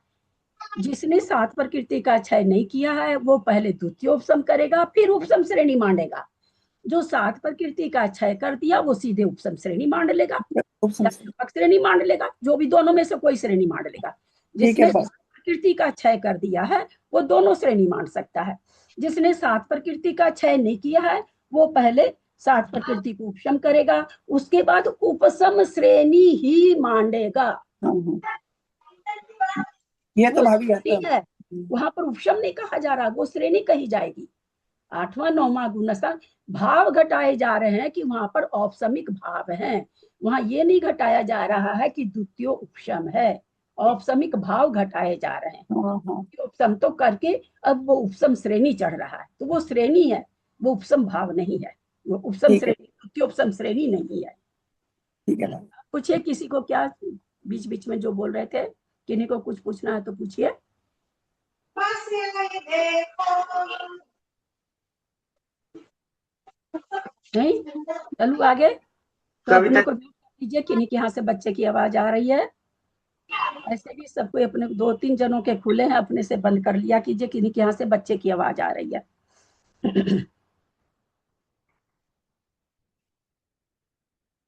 जिसने 7 प्रकृति का क्षय नहीं किया है वो पहले द्वितीय उपशम करेगा फिर उपशम श्रेणी मांडेगा, जो 7 प्रकृति का क्षय कर दिया वो सीधे उपशम श्रेणी मान लेगा उपसम या व्यापक श्रेणी मान लेगा, जो भी दोनों में से कोई श्रेणी मान लेगा। ठीक है जिसने 7 प्रकृति का क्षय कर दिया है वो दोनों श्रेणी मान सकता है, जिसने 7 प्रकृति का क्षय नहीं किया है वो पहले 7 प्रकृति को उपशम करेगा, उसके बाद उपशम श्रेणी ही मांडेगा। ये तो वो भाभी आता श्रेणी है, वहां पर उपशम नहीं कहा जा रहा, वो श्रेणी कही जाएगी। 8वां 9वां गुणस्थान भाव घटाए जा रहे हैं कि वहां पर औपसमिक भाव है, वहां ये नहीं घटाया जा रहा है कि द्वितीय उपशम है, औपसमिक भाव घटाए जा रहे हैं। हाँ हाँ उपशम तो करके अब वो उपशम श्रेणी चढ़ रहा है, तो वो श्रेणी है, वो उपशम भाव नहीं है, वो उपशम ठीक है, श्रेणी, द्वितीय उपशम श्रेणी नहीं है। ठीक है भाभी। पूछिए किसी को क्या, बीच बीच में जो बोल रहे थे, किन्हीं को कुछ पूछना है तो पूछिए। नहीं, चलू आगे, तो अपने को कीजिए, किन्हीं के यहाँ से बच्चे की आवाज आ रही है, ऐसे भी सबको अपने 2-3 जनों के खुले हैं, अपने से बंद कर लिया कीजिए, किन्हीं के यहाँ से बच्चे की आवाज आ रही है।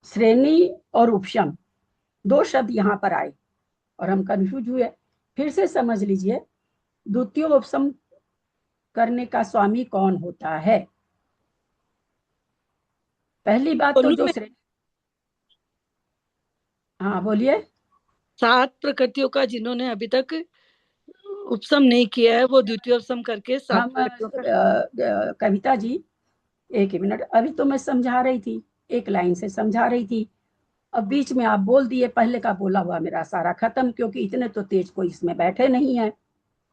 श्रेणी और उपशम 2 शब्द यहाँ पर आए और हम कंफ्यूज हुए, फिर से समझ लीजिए, द्वितीय उपशम करने का स्वामी कौन होता है। पहली बात तो जो श्रेणी, हाँ बोलिए। 7 प्रकृतियों का जिन्होंने अभी तक उपशम नहीं किया है वो द्वितीय उपशम करके 7 हम प्रकृतियों का कविता जी, एक ही मिनट, अभी तो मैं समझा रही थी, एक लाइन से समझा रही थी, अब बीच में आप बोल दिए, पहले का बोला हुआ मेरा सारा खत्म, क्योंकि इतने तो तेज कोई इसमें बैठे नहीं है,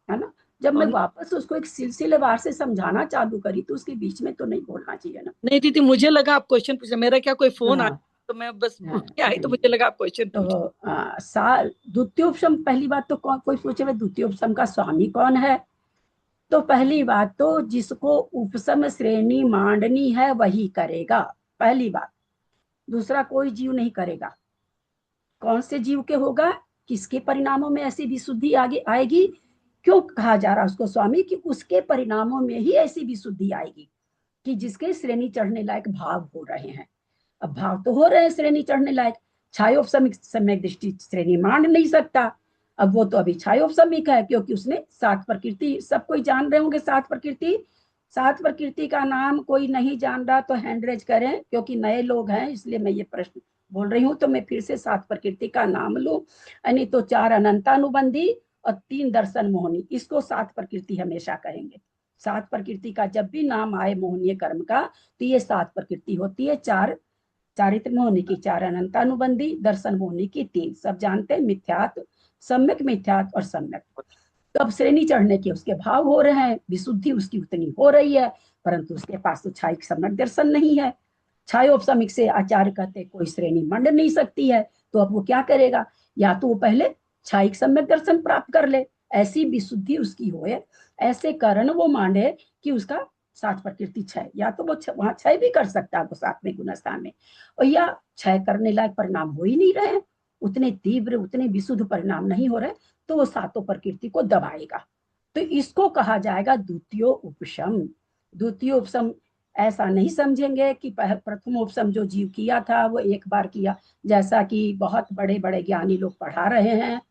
है ना। जब मैं और वापस उसको एक सिलसिलेवार से समझाना चालू करी तो उसके बीच में तो नहीं बोलना चाहिए ना। नहीं दीदी, मुझे लगा आप क्वेश्चन पूछ रहे, मेरा क्या कोई फोन आया हाँ तो मैं बस हाँ उठ के आई तो मुझे लगा आप क्वेश्चन पूछ तो द्वितीयोपसम, पहली बात तो कोई पूछे भाई द्वितीयोपसम का स्वामी कौन है, तो पहली बात तो जिसको उपसम श्रेणी मांडनी है वही करेगा, पहली बात। दूसरा कोई जीव नहीं करेगा। कौन से जीव के होगा, किसके परिणामों में ऐसी विशुद्धि आगे आएगी, क्यों कहा जा रहा है उसको स्वामी, कि उसके परिणामों में ही ऐसी विशुद्धि आएगी कि जिसके श्रेणी चढ़ने लायक भाव हो रहे हैं। अब भाव तो हो रहे हैं श्रेणी चढ़ने लायक, छायोपसमिक सम्यक दृष्टि श्रेणी मान नहीं सकता। अब वो तो अभी छायोपसमिक है, क्योंकि उसने 7 प्रकृति, सब कोई जान रहे होंगे 7 प्रकृति। 7 प्रकृति का नाम कोई नहीं जान रहा तो हैंड रेज करें, क्योंकि नए लोग हैं इसलिए मैं ये प्रश्न बोल रही हूँ। तो मैं फिर से 7 प्रकृति का नाम लूं, यानी तो 4 अनंतानुबंधी और 3 दर्शन मोहनी, इसको 7 प्रकृति हमेशा कहेंगे। 7 प्रकृति का जब भी नाम आए मोहनीय कर्म का तो ये 7 प्रकृति होती है। 4 चारित्र मोहनी की, 4 अनंतानुबंधी, दर्शन मोहनी की 3, सब जानते हैं, मिथ्यात्व, सम्यक मिथ्यात्व और सम्यक। तो अब श्रेणी चढ़ने के उसके भाव हो रहे हैं, विशुद्धि उसकी उतनी हो रही है, परंतु उसके पास तो छायिक सम्यक दर्शन नहीं है। छायोपसमिक से आचार्य कहते कोई श्रेणी मंड नहीं सकती है, तो अब वो क्या करेगा, या तो वो पहले छायिक सम्यक दर्शन प्राप्त कर ले, ऐसी विशुद्धि उसकी होए, ऐसे कारण वो माने कि उसका 7 प्रकृति क्षय, या तो वो वहां क्षय भी कर सकता है वो 7वें गुणस्थान में, और या क्षय करने लायक परिणाम हो ही नहीं रहे, उतने तीव्र उतने विशुद्ध परिणाम नहीं हो रहे, तो वो 7 प्रकृति को दबाएगा। तो इसको कहा जाएगा द्वितीय उपशम। द्वितीय उपशम ऐसा नहीं समझेंगे कि प्रथम उपशम जो जीव किया था वो एक बार किया, जैसा कि बहुत बड़े बड़े ज्ञानी लोग पढ़ा रहे हैं।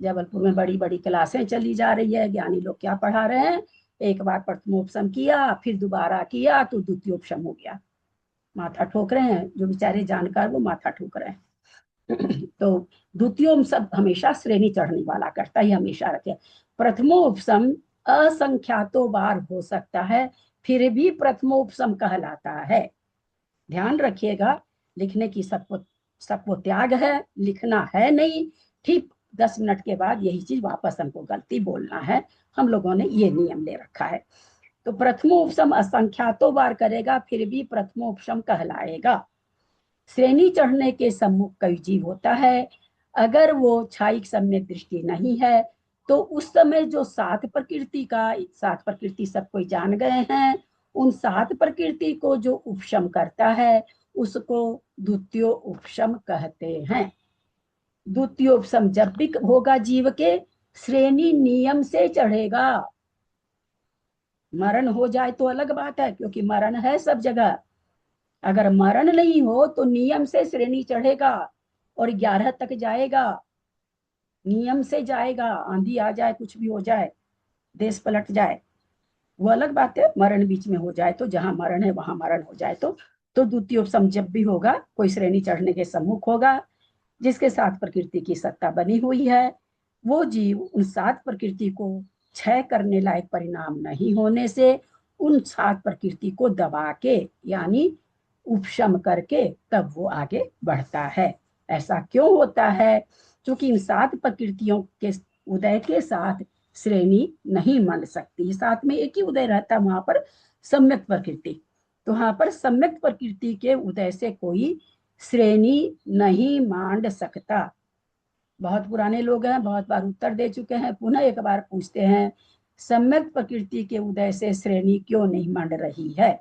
जबलपुर में बड़ी बड़ी क्लासें चली जा रही है, ज्ञानी लोग क्या पढ़ा रहे हैं, एक बार प्रथमोपशम किया फिर दोबारा किया तो द्वितीयोपशम हो गया। माथा ठोक रहे हैं जो बेचारे जानकार, वो माथा ठोक रहे हैं। तो द्वितीयोपशम हमेशा श्रेणी चढ़ने वाला करता है, हमेशा रखे। प्रथमोपशम असंख्यातों बार हो सकता है, फिर भी प्रथमोपशम कहलाता है। ध्यान रखिएगा, लिखने की सबको त्याग है, लिखना है नहीं, ठीक 10 मिनट के बाद यही चीज वापस हमको गलती बोलना है, हम लोगों ने ये नियम ले रखा है। तो प्रथमोपशम असंख्यातों बार करेगा फिर भी प्रथमोपशम कहलाएगा। श्रेणी चढ़ने के सम्मुख कई जीव होता है, अगर वो छायिक सम्यक दृष्टि नहीं है तो उस समय जो 7 प्रकृति का, 7 प्रकृति सब कोई जान गए हैं, उन 7 प्रकृति को जो उपशम करता है उसको द्वितीय उपशम कहते हैं। द्वितीय उपशम जब भी होगा जीव के, श्रेणी नियम से चढ़ेगा। मरण हो जाए तो अलग बात है, क्योंकि मरण है सब जगह। अगर मरण नहीं हो तो नियम से श्रेणी चढ़ेगा और 11 तक जाएगा, नियम से जाएगा। आंधी आ जाए, कुछ भी हो जाए, देश पलट जाए, वो अलग बात है। मरण बीच में हो जाए तो, जहां मरण है वहां मरण हो जाए तो द्वितीय उपशम जब भी होगा, कोई श्रेणी चढ़ने के सम्मुख होगा, जिसके 7 प्रकृति की सत्ता बनी हुई है, वो जीव उन 7 प्रकृति को क्षय करने लायक परिणाम नहीं होने से उन 7 प्रकृति को दबा के, यानी उपशम करके, तब वो आगे बढ़ता है। ऐसा क्यों होता है, क्योंकि इन 7 प्रकृतियों के उदय के साथ श्रेणी नहीं मंड सकती। साथ में एक ही उदय रहता है वहां पर, सम्यक प्रकृति। तो वहां पर सम्यक प्रकृति के उदय से कोई श्रेणी नहीं मांड सकता। बहुत पुराने लोग हैं, बहुत बार उत्तर दे चुके हैं, पुनः एक बार पूछते हैं, सम्यक प्रकृति के उदय से श्रेणी क्यों नहीं मंड रही है?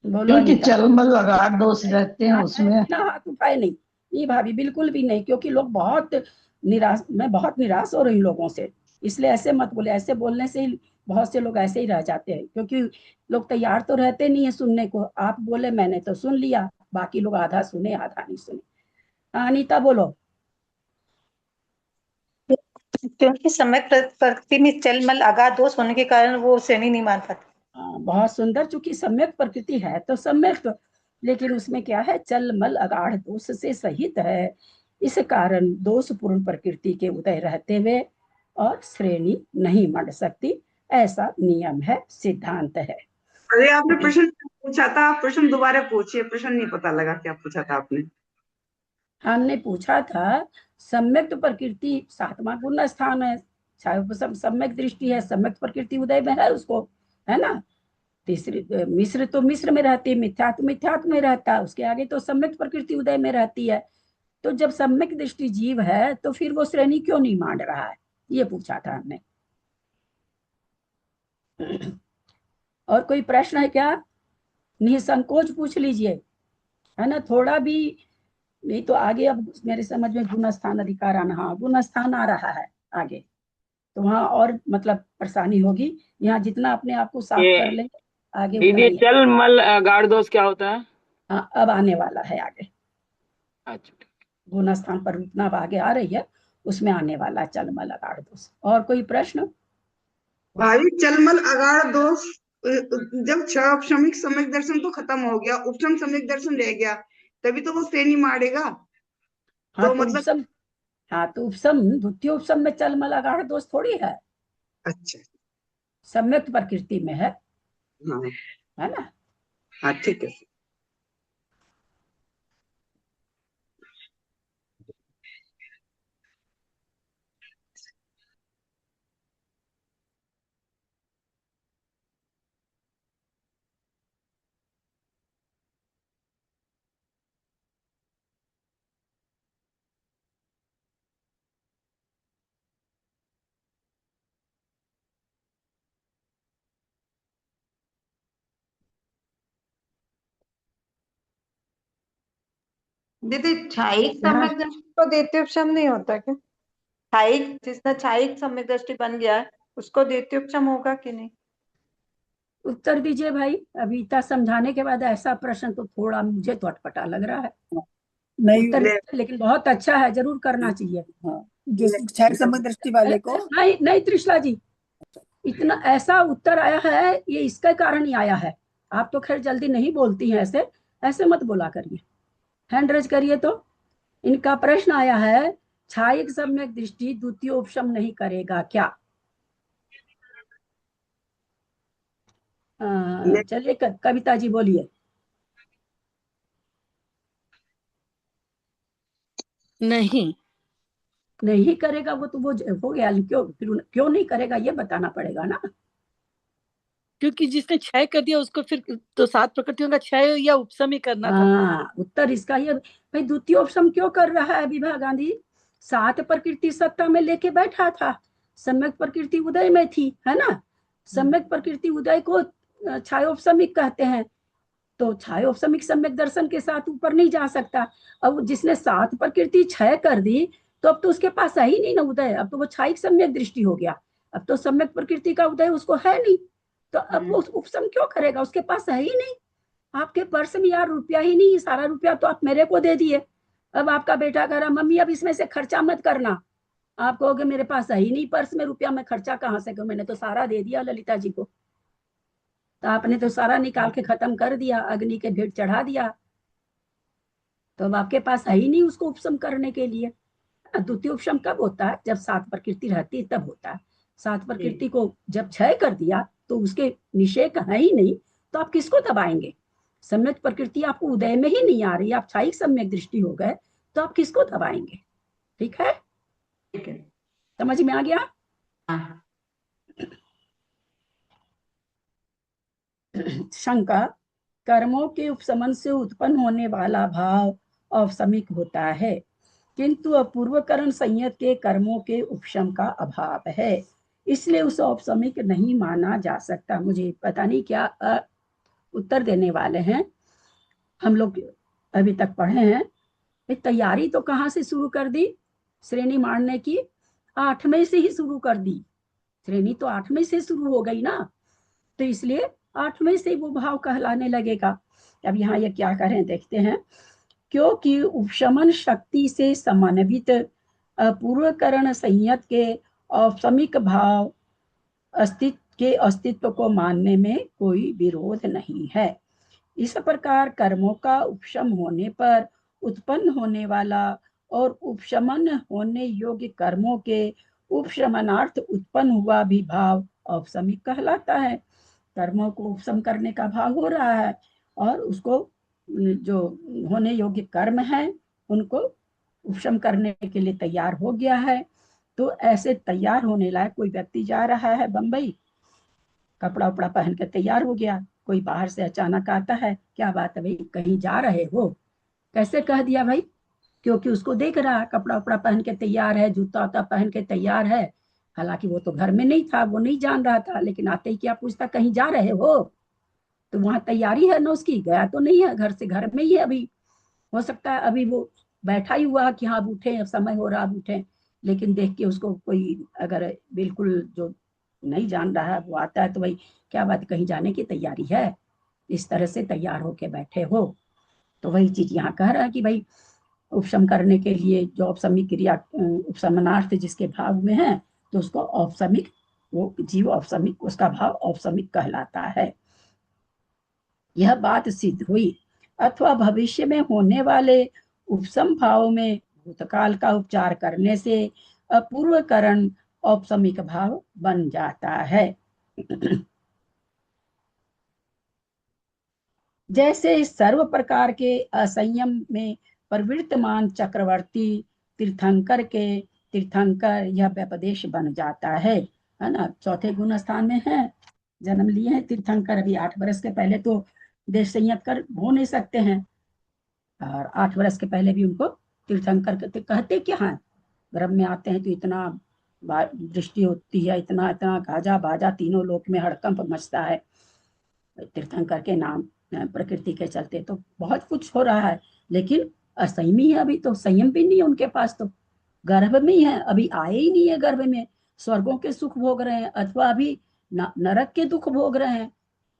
बोलो क्योंकि अनीता। चलमल लगा दोष रहते हैं उसमें। हाथ उठाए नहीं, ये भाभी बिल्कुल भी नहीं, क्योंकि लोग बहुत निराश, मैं बहुत निराश हो रही हूँ लोगों से, इसलिए ऐसे मत बोले। ऐसे बोलने से ही बहुत से लोग ऐसे ही रह जाते हैं, क्योंकि लोग तैयार तो रहते नहीं है सुनने को। आप बोले मैंने तो सुन लिया, बाकी लोग आधा सुने आधा नहीं सुने। अनीता बोलो। क्योंकि सम्यक प्रकृति में चलमल अगाध दोष होने के कारण वो श्रेणी नहीं मान पाते। बहुत सुंदर, चूंकि सम्यक प्रकृति है तो सम्यक, लेकिन उसमें क्या है, चल मल अगाढ़ दोष से सहित है, इस कारण दोष पूर्ण प्रकृति के उदय रहते हुए और श्रेणी नहीं मंड सकती, ऐसा नियम है, सिद्धांत है। अरे आपने प्रश्न पूछा था, आप प्रश्न दोबारा पूछिए, प्रश्न नहीं पता लगा क्या पूछा था आपने। हमने पूछा था सम्यक प्रकृति सातवां गुण स्थान है, छायोपम सम्यक दृष्टि है, सम्यक प्रकृति उदय में है उसको, है ना। तीसरी मिश्र तो मिश्र में रहती है, मिथ्यात्व में रहता है, उसके आगे तो सम्यक प्रकृति उदय में रहती है। तो जब सम्यक दृष्टि जीव है तो फिर वो श्रेणी क्यों नहीं मान रहा है, ये पूछा था हमने। और कोई प्रश्न है क्या? निसंकोच पूछ लीजिए, है ना। थोड़ा भी नहीं तो आगे अब मेरे समझ में गुण स्थान अधिकार आना, हाँ गुण स्थान आ रहा है आगे, तो वहाँ और मतलब परेशानी होगी। यहाँ जितना अपने आप को साफ कर ये लेंगे आगे उतना दीदी ही। चल मल गाढ़ दोष क्या होता है? हाँ अब आने वाला है आगे, अच्छा। गुण स्थान पर रूपना अब आगे आ रही है, उसमें आने वाला है चलमल अगाढ़ दोष। और कोई प्रश्न? भाभी चलमल अगाड़ दोष, जब छह उपशमिक सम्यक दर्शन तो खत्म हो गया, उपशम सम्यक दर्शन रह गया, तभी तो वो श्रेणी मारेगा। हाँ तो तो मतलब उपसम, हाँ तो उपसम द्वितीय उपसम में चलमल अगाढ़ दोष थोड़ी है, अच्छा, सम्यक प्रकृति में है हाँ ना। हाँ ठीक है। दीदी छायिक यहाँ सम्यक दृष्टि को द्वितीय उपशम नहीं होता क्या? छायिक जिसने छायिक सम्यक दृष्टि बन गया है उसको द्वितीय उपशम होगा कि नहीं? उत्तर दीजिए भाई, अभी इतना समझाने के बाद ऐसा प्रश्न तो थोड़ा मुझे तो अटपटा लग रहा है। नहीं उत्तर ले, दीजिए, लेकिन बहुत अच्छा है, जरूर करना चाहिए। हाँ, जो छह समय दृष्टि वाले को नहीं नहीं त्रिशला जी, इतना ऐसा उत्तर आया है ये इसके कारण ही आया है। आप तो खैर जल्दी नहीं बोलती हैं, ऐसे ऐसे मत बोला करिए, हैंड रेज करिए। तो इनका प्रश्न आया है, छायिक सम्यक दृष्टि द्वितीय उपशम नहीं करेगा क्या? ले, चलिए कविता जी बोलिए। नहीं, नहीं करेगा वो तो वो हो गया, क्यों फिर क्यों नहीं करेगा ये बताना पड़ेगा ना। क्योंकि जिसने क्षय कर दिया उसको फिर तो सात प्रकृतियों का क्षय या उपशम ही करना था। हाँ उत्तर इसका ये भाई, द्वितीय उपशम क्यों कर रहा है विभा गांधी? सात प्रकृति सत्ता में लेके बैठा था, सम्यक प्रकृति उदय में थी, है ना। सम्यक प्रकृति उदय को छायोपशमिक कहते हैं, तो छायोपशमिक सम्यक दर्शन के साथ ऊपर नहीं जा सकता। अब जिसने सात प्रकृति क्षय कर दी तो अब तो उसके पास है ही नहीं ना उदय, अब तो वो छायिक सम्यक दृष्टि हो गया, अब तो सम्यक प्रकृति का उदय उसको है नहीं, तो अब वो उपशम क्यों करेगा, उसके पास है ही नहीं। आपके पर्स में यार रुपया ही नहीं, सारा रुपया तो आप मेरे को दे दिए। अब आपका बेटा कह रहा मम्मी अब इसमें से खर्चा मत करना, आप कहोगे मेरे पास है ही नहीं पर्स में रुपया, मैं खर्चा कहाँ से करूं, मैंने तो सारा दे दिया ललिता जी को, तो आपने तो सारा निकाल के खत्म कर दिया, अग्नि के भेंट चढ़ा दिया, तो अब आपके पास है ही नहीं उसको उपशम करने के लिए। द्वितीय उपशम कब होता है? जब सात प्रकृति रहती है तब होता है। सात प्रकृति को जब क्षय कर दिया तो उसके निषेक है ही नहीं, तो आप किसको दबाएंगे? सम्यक प्रकृति आपको उदय में ही नहीं आ रही, आप छायिक सम्यक दृष्टि हो गए, तो आप किसको दबाएंगे? ठीक है, ठीक है। समझ में आ गया? हाँ। शंका, कर्मों के उपशमन से उत्पन्न होने वाला भाव औपशमिक होता है, किंतु अपूर्वकरण संयत के कर्मों के उपशम का अभाव है, इसलिए उसे औपशमिक नहीं माना जा सकता। मुझे पता नहीं क्या उत्तर देने वाले हैं हम लोग, अभी तक पढ़े हैं। तैयारी तो कहाँ से शुरू कर दी श्रेणी मारने की? 8वें से ही शुरू कर दी, श्रेणी तो 8वें से शुरू हो गई ना, तो इसलिए 8वें से वो भाव कहलाने लगेगा। अब यहाँ ये क्या करें देखते हैं, क्योंकि उपशमन शक्ति से समन्वित अपूर्वकरण संयत के औपशमिक भाव अस्तित्व को मानने में कोई विरोध नहीं है। इस प्रकार कर्मों का उपशम होने पर उत्पन्न होने वाला और उपशमन होने योग्य कर्मों के उपशमनार्थ उत्पन्न हुआ भी भाव औपशमिक कहलाता है। कर्मों को उपशम करने का भाव हो रहा है और उसको जो होने योग्य कर्म है उनको उपशम करने के लिए तैयार हो गया है। तो ऐसे तैयार होने लायक कोई व्यक्ति जा रहा है बंबई, कपड़ा उपड़ा पहन के तैयार हो गया, कोई बाहर से अचानक आता है, क्या बात है भाई कहीं जा रहे हो, कैसे कह दिया भाई, क्योंकि उसको देख रहा है कपड़ा उपड़ा पहन के तैयार है, जूता उता पहन के तैयार है। हालांकि वो तो घर में नहीं था, वो नहीं जान रहा था, लेकिन आते ही क्या पूछता कहीं जा रहे हो, तो वहां तैयारी है ना उसकी, गया तो नहीं है घर से, घर में ही है अभी। हो सकता है अभी वो बैठा ही हुआ कि हाँ अब उठे, अब समय हो रहा अब उठे, लेकिन देख के उसको कोई अगर बिल्कुल जो नहीं जान रहा है वो आता है तो भाई क्या बात कहीं जाने की तैयारी है, इस तरह से तैयार होके बैठे हो। तो वही चीज यहाँ कह रहा है कि भाई उपशम करने के लिए जो औपसमिक क्रिया उपशमनार्थ जिसके भाव में है तो उसको औपसमिक, वो जीव औपसमिक, उसका भाव औपसमिक कहलाता है। यह बात सिद्ध हुई। अथवा भविष्य में होने वाले उपसम भाव में भूतकाल का उपचार करने से अपूर्वकरण औपसमिक भाव बन जाता है। जैसे सर्व प्रकार के असंयम में प्रवृत्तमान चक्रवर्ती तीर्थंकर के तीर्थंकर यह व्यपदेश बन जाता है ना। चौथे गुण स्थान में है, जन्म लिए हैं तीर्थंकर, अभी 8 वर्ष के पहले तो देश संयंकर हो नहीं सकते हैं, और 8 वर्ष के पहले भी उनको तीर्थंकर कहते क्या है। गर्भ में आते हैं तो इतना दृष्टि होती है, इतना इतना गाजा बाजा तीनों लोक में हड़कंप मचता है तीर्थंकर के नाम प्रकृति के चलते, तो बहुत कुछ हो रहा है, लेकिन असंयमी है अभी, तो संयम भी नहीं है उनके पास, तो गर्भ में ही है, अभी आए ही नहीं है गर्भ में, स्वर्गों के सुख भोग रहे हैं अथवा अभी नरक के दुख भोग रहे हैं।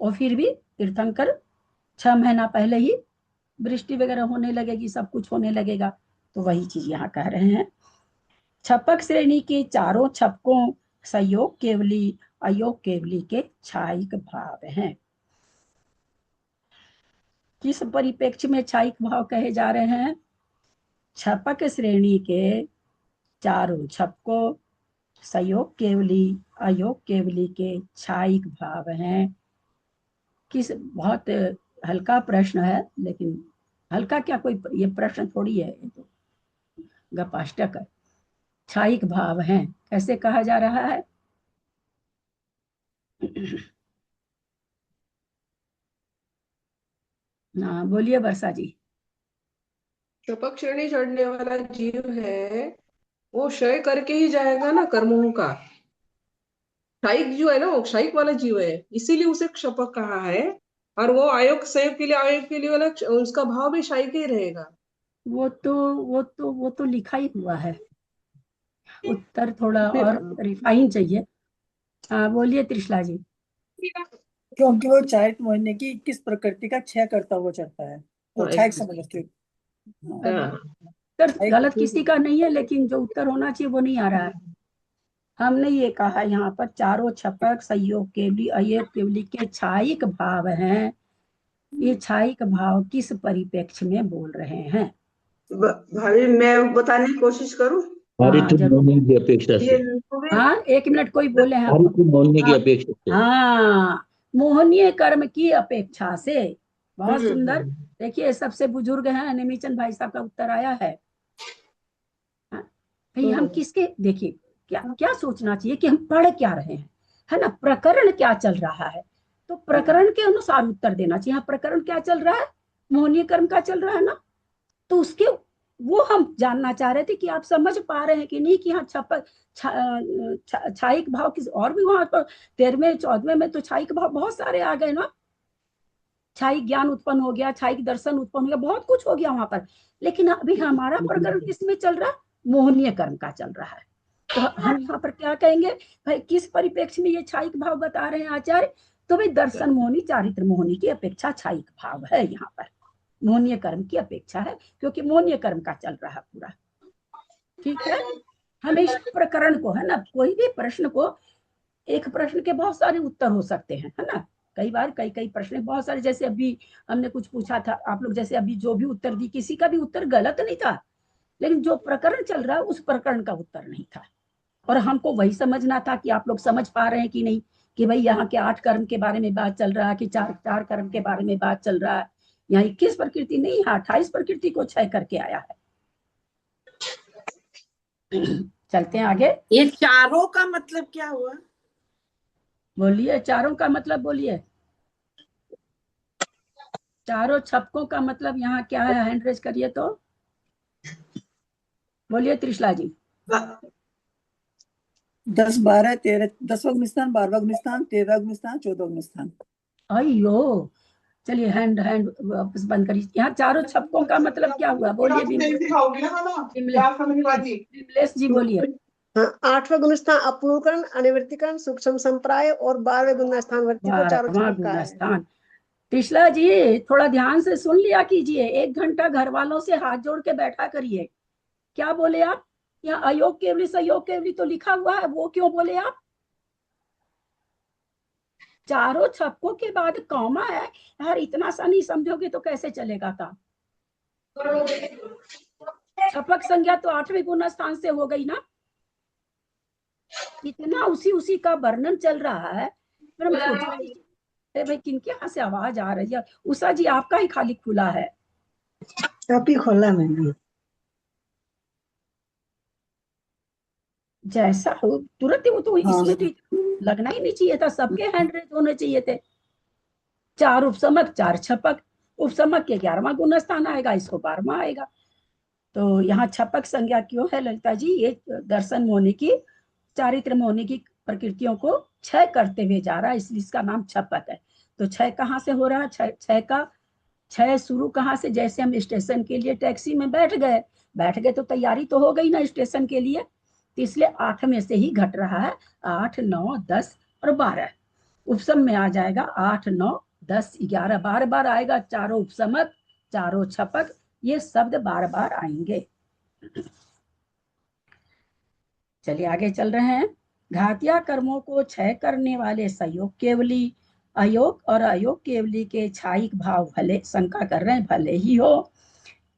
और फिर भी तीर्थंकर 6 महीना पहले ही वृष्टि वगैरह होने लगेगी, सब कुछ होने लगेगा। तो वही चीज यहाँ कह रहे हैं। छपक श्रेणी के चारों छपकों संयोग केवली अयोग केवली के छायिक भाव हैं। किस परिप्रेक्ष्य में छायिक भाव कहे जा रहे हैं? छपक श्रेणी के चारों छपकों संयोग केवली अयोग केवली के छायिक भाव हैं। किस, बहुत हल्का प्रश्न है, लेकिन हल्का क्या, कोई ये प्रश्न थोड़ी है, ये तो गपाष्टक है। छायिक भाव हैं कैसे कहा जा रहा है? हाँ बोलिए वर्षा जी। शपक श्रेणी चढ़ने वाला जीव है वो क्षय करके ही जाएगा ना कर्मों का। क्षयिक जो है ना वो क्षयिक वाला जीव है, इसीलिए उसे क्षपक कहा है। और वो आयोग के लिए वाला उसका भाव भी क्षयिक ही रहेगा। वो तो लिखा ही हुआ है, उत्तर थोड़ा और रिफाइन चाहिए। हाँ बोलिए त्रिशला जी। क्योंकि वो चारित महीने की 21 प्रकृति का क्षय करता हुआ चलता है, तो क्षय समझते। उत्तर गलत किसी का नहीं है, लेकिन जो उत्तर होना चाहिए वो नहीं आ रहा है। हमने ये कहा यहाँ पर चारों छपक संयोग केवली अयोग केवली के छायिक भाव हैं। ये छायिक भाव किस परिप्रेक्ष्य में बोल रहे हैं? भाभी मैं बताने की कोशिश करूं। हाँ जरूर। की अपेक्षा से। हाँ 1 मिनट कोई बोले हैं? मोहनी की अपेक्षा से। हाँ मोहनीय कर्म की अपेक्षा से। बहुत सुंदर। देखिए सबसे बुजुर्ग हैं निमिचंद भाई साहब का उत्तर आया है। भाई हम किसके, देखिए क्या क्या सोचना चाहिए कि हम पढ़ क्या रहे हैं, है ना, प्रकरण क्या चल रहा है, तो प्रकरण के अनुसार उत्तर देना चाहिए। हाँ प्रकरण क्या चल रहा है, मोहनीय कर्म का चल रहा है ना, तो उसके वो हम जानना चाह रहे थे कि आप समझ पा रहे हैं कि नहीं कि हाँ छायिक भाव किस, और भी वहां पर 13वें 14वें में तो छायिक भाव बहुत सारे आ गए ना, छायिक ज्ञान उत्पन्न हो गया, छायिक दर्शन उत्पन्न हो गया, बहुत कुछ हो गया वहां पर। लेकिन अभी हमारा प्रकरण किसमें चल रहा है? मोहनीय कर्म का चल रहा है। तो हम यहाँ पर क्या कहेंगे भाई, किस परिप्रेक्ष्य में ये छायिक भाव बता रहे हैं आचार्य? तो भाई दर्शन मोहनी चारित्र मोहनी की अपेक्षा छायिक भाव है यहाँ पर, मोहनीय कर्म की अपेक्षा है, क्योंकि मोहनीय कर्म का चल रहा पूरा। ठीक है, हमें इस प्रकरण को, है ना, कोई भी प्रश्न को, एक प्रश्न के बहुत सारे उत्तर हो सकते हैं, है ना, कई बार कई प्रश्न बहुत सारे, जैसे अभी हमने कुछ पूछा था, आप लोग जैसे अभी जो भी उत्तर दी, किसी का भी उत्तर गलत नहीं था, लेकिन जो प्रकरण चल रहा है उस प्रकरण का उत्तर नहीं था, और हमको वही समझना था कि आप लोग समझ पा रहे हैं कि नहीं, कि भाई यहाँ के 8 कर्म के बारे में बात चल रहा है कि 4 कर्म के बारे में बात चल रहा है। यहाँ 21 प्रकृति नहीं, 28 प्रकृति को क्षय करके आया है। चलते हैं आगे। ये चारों का मतलब क्या हुआ? बोलिए, चारों का मतलब बोलिए। चारों छपकों का मतलब यहाँ क्या है? हैंड रेज करिए तो बोलिए त्रिशला जी। 10, 12, 13, 10वां गुणस्थान, 12वां गुणस्थान, 13वां गुणस्थान, 14वां गुणस्थान। अयो, चलिए हैंड हैंड वापस बंद करिए। यहाँ चारों छपकों का मतलब क्या हुआ? बोलिए विमलेश जी, बोलिए। हाँ, 8वां गुणस्थान अपूर्वकरण, अनिवृत्तिकरण, सूक्ष्म संप्राय और 12वें गुणस्थान वर्ती को चारों 12वां छपक का है। गुणस्थान। त्रिशला जी थोड़ा ध्यान से सुन लिया कीजिए, 1 घंटा घर वालों से हाथ जोड़ के बैठा करिए। क्या बोले आप? यहाँ अयोग केवली सहयोग केवली तो लिखा हुआ है, वो क्यों बोले आप? चारों छपकों के बाद कॉमा है यार, इतना सा नहीं समझोगे तो कैसे चलेगा काम? छपक संज्ञा तो 8वें गुण स्थान से हो गई ना। इतना उसी का वर्णन चल रहा है, फिर हम सोचे भाई किनके यहाँ से आवाज आ रही है। उषा जी आपका ही खाली खुला है। टॉपिक खोला मैंने। जैसा हो तुरंत वो तो हाँ। इसमें तो लगना ही नहीं चाहिए था, सबके हैंड रेज होने चाहिए थे। 4 उपसमक 4 छपक, उपसमक के 11वां गुण स्थान आएगा, इसको 12वां आएगा। तो यहाँ छपक संज्ञा क्यों है ललिता जी? ये दर्शन मोहनी की, चारित्र मोहनी की प्रकृतियों को क्षय करते हुए जा रहा है, इसलिए इसका नाम छपक है। तो क्षय कहाँ से हो रहा है? क्षय शुरू कहाँ से? जैसे हम स्टेशन के लिए टैक्सी में बैठ गए तो तैयारी तो हो गई ना स्टेशन के लिए, तो इसलिए 8 में से ही घट रहा है। 8, 9, 10 और 12 उपसम में आ जाएगा। 8, 9, 10, 11 बार बार आएगा। चारों उपसमक, चारों छपक, ये शब्द बार बार आएंगे। चलिए आगे चल रहे हैं। घातिया कर्मों को क्षय करने वाले संयोग केवली, अयोग और अयोग केवली के छायिक भाव भले, शंका कर रहे हैं, भले ही हो।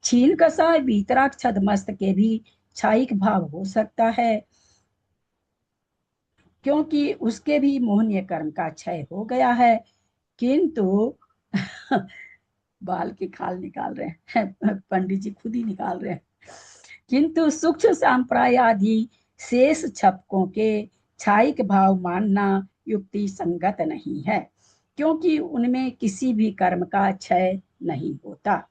छीन कसाय बीतराग छदमस्त के भी छायिक भाव हो सकता है, क्योंकि उसके भी मोहनीय कर्म का क्षय हो गया है। किंतु बाल की खाल निकाल रहे हैं पंडित जी, खुद ही निकाल रहे हैं। किंतु सूक्ष्म संप्राय आदि शेष छपकों के छायिक भाव मानना युक्ति संगत नहीं है, क्योंकि उनमें किसी भी कर्म का क्षय नहीं होता।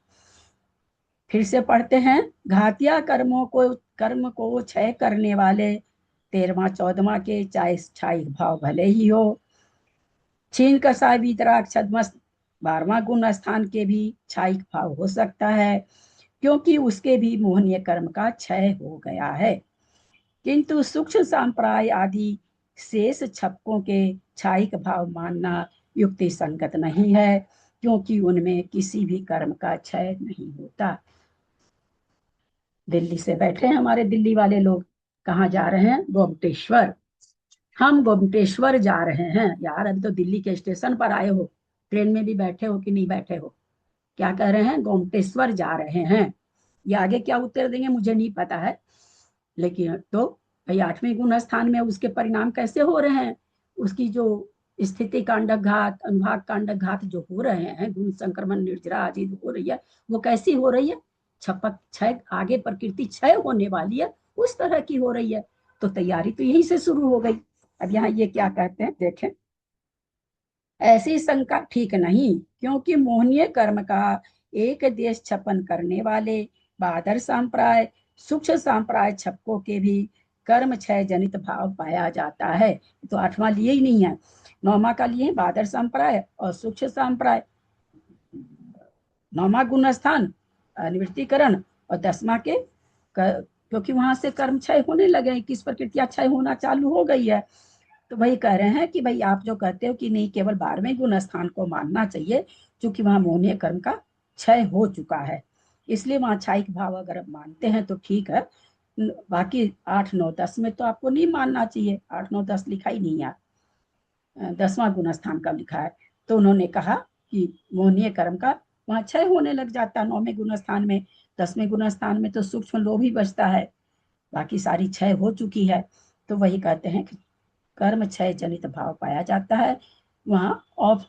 फिर से पढ़ते हैं। घातिया कर्म को क्षय करने वाले 13वां 14वां के चाहे छायिक भाव भले ही हो। छीन कसाय बीतराग छदमस्त 12वां गुण स्थान के भी छायिक भाव हो सकता है, क्योंकि उसके भी मोहनीय कर्म का क्षय हो गया है। किंतु सूक्ष्म संप्राय आदि शेष छपकों के छायिक भाव मानना युक्ति संगत नहीं है, क्योंकि उनमें किसी भी कर्म का क्षय नहीं होता। दिल्ली से बैठे हैं हमारे दिल्ली वाले लोग। कहाँ जा रहे हैं? गोमटेश्वर। हम गोमटेश्वर जा रहे हैं। यार अभी तो दिल्ली के स्टेशन पर आए हो, ट्रेन में भी बैठे हो कि नहीं बैठे हो? क्या कह रहे हैं? गोमटेश्वर जा रहे हैं। ये आगे क्या उत्तर देंगे मुझे नहीं पता है, लेकिन तो भाई 8वें गुण स्थान में उसके परिणाम कैसे हो रहे हैं? उसकी जो स्थिति कांडक घात, अनुभाग कांडक घात जो हो रहे हैं, गुण संक्रमण निर्जरा आदि हो रही है, वो कैसी हो रही है? छपक क्षय, आगे प्रकृति क्षय होने वाली है, उस तरह की हो रही है। तो तैयारी तो यहीं से शुरू हो गई। अब यहाँ ये क्या कहते हैं देखें। ऐसी शंका ठीक नहीं, क्योंकि मोहनीय कर्म का एक देश छपन करने वाले बादर संप्राय, सूक्ष्म संप्राय छपकों के भी कर्म क्षय जनित भाव पाया जाता है। तो 8वां लिए ही नहीं है, 9वां का लिए बादर संप्राय और सूक्ष्म संप्राय। 9वां गुण स्थान निवृत्तिकरण और 10वां के क्योंकि वहां से कर्म क्षय होने लगे, किस प्रकृतियां क्षय होना चालू हो गई है। तो वही कह रहे हैं कि भाई आप जो कहते हो कि नहीं केवल 12वें गुण स्थान को मानना चाहिए, क्योंकि वहां मोहनीय कर्म का क्षय हो चुका है, इसलिए वहां छायिक भाव अगर आप मानते हैं तो ठीक है। बाकी 8, 9, 10 में तो आपको नहीं मानना चाहिए। 8, 9, 10 लिखा ही नहीं है, 10वां गुण स्थान का लिखा है। तो उन्होंने कहा कि मोहनीय कर्म का वहां क्षय होने लग जाता है 9वें गुण स्थान में। 10वें गुण स्थान में तो सूक्ष्म लोभ ही बचता है, बाकी सारी क्षय हो चुकी है। तो वही कहते हैं कि कर्म क्षय जनित भाव पाया जाता है, वहां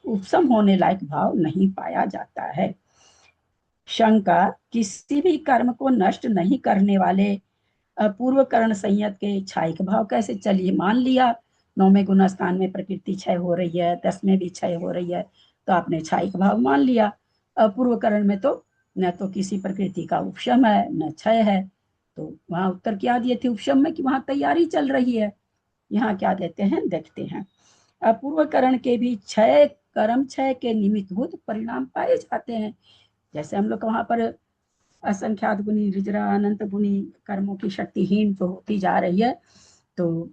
उपशम होने लायक भाव नहीं पाया जाता है। शंका, किसी भी कर्म को नष्ट नहीं करने वाले पूर्व करण संयत के क्षयिक भाव कैसे, चलिए मान लिया 9वें गुण स्थान में प्रकृति क्षय हो रही है, 10 में भी क्षय हो रही है, तो आपने क्षयिक भाव मान लिया। पूर्व करण में तो न तो किसी प्रकृति का उपशम है न क्षय है, तो वहां उत्तर क्या दिए थे उपशम में कि वहां तैयारी चल रही है। यहाँ क्या देते हैं देखते हैं। पूर्व करण के भी क्षय कर्म क्षय के निमित्तभूत परिणाम पाए जाते हैं। जैसे हम लोग वहां पर असंख्यात गुणी रिजरा अनंत गुणी कर्मों की शक्तिहीन तो होती जा रही है, तो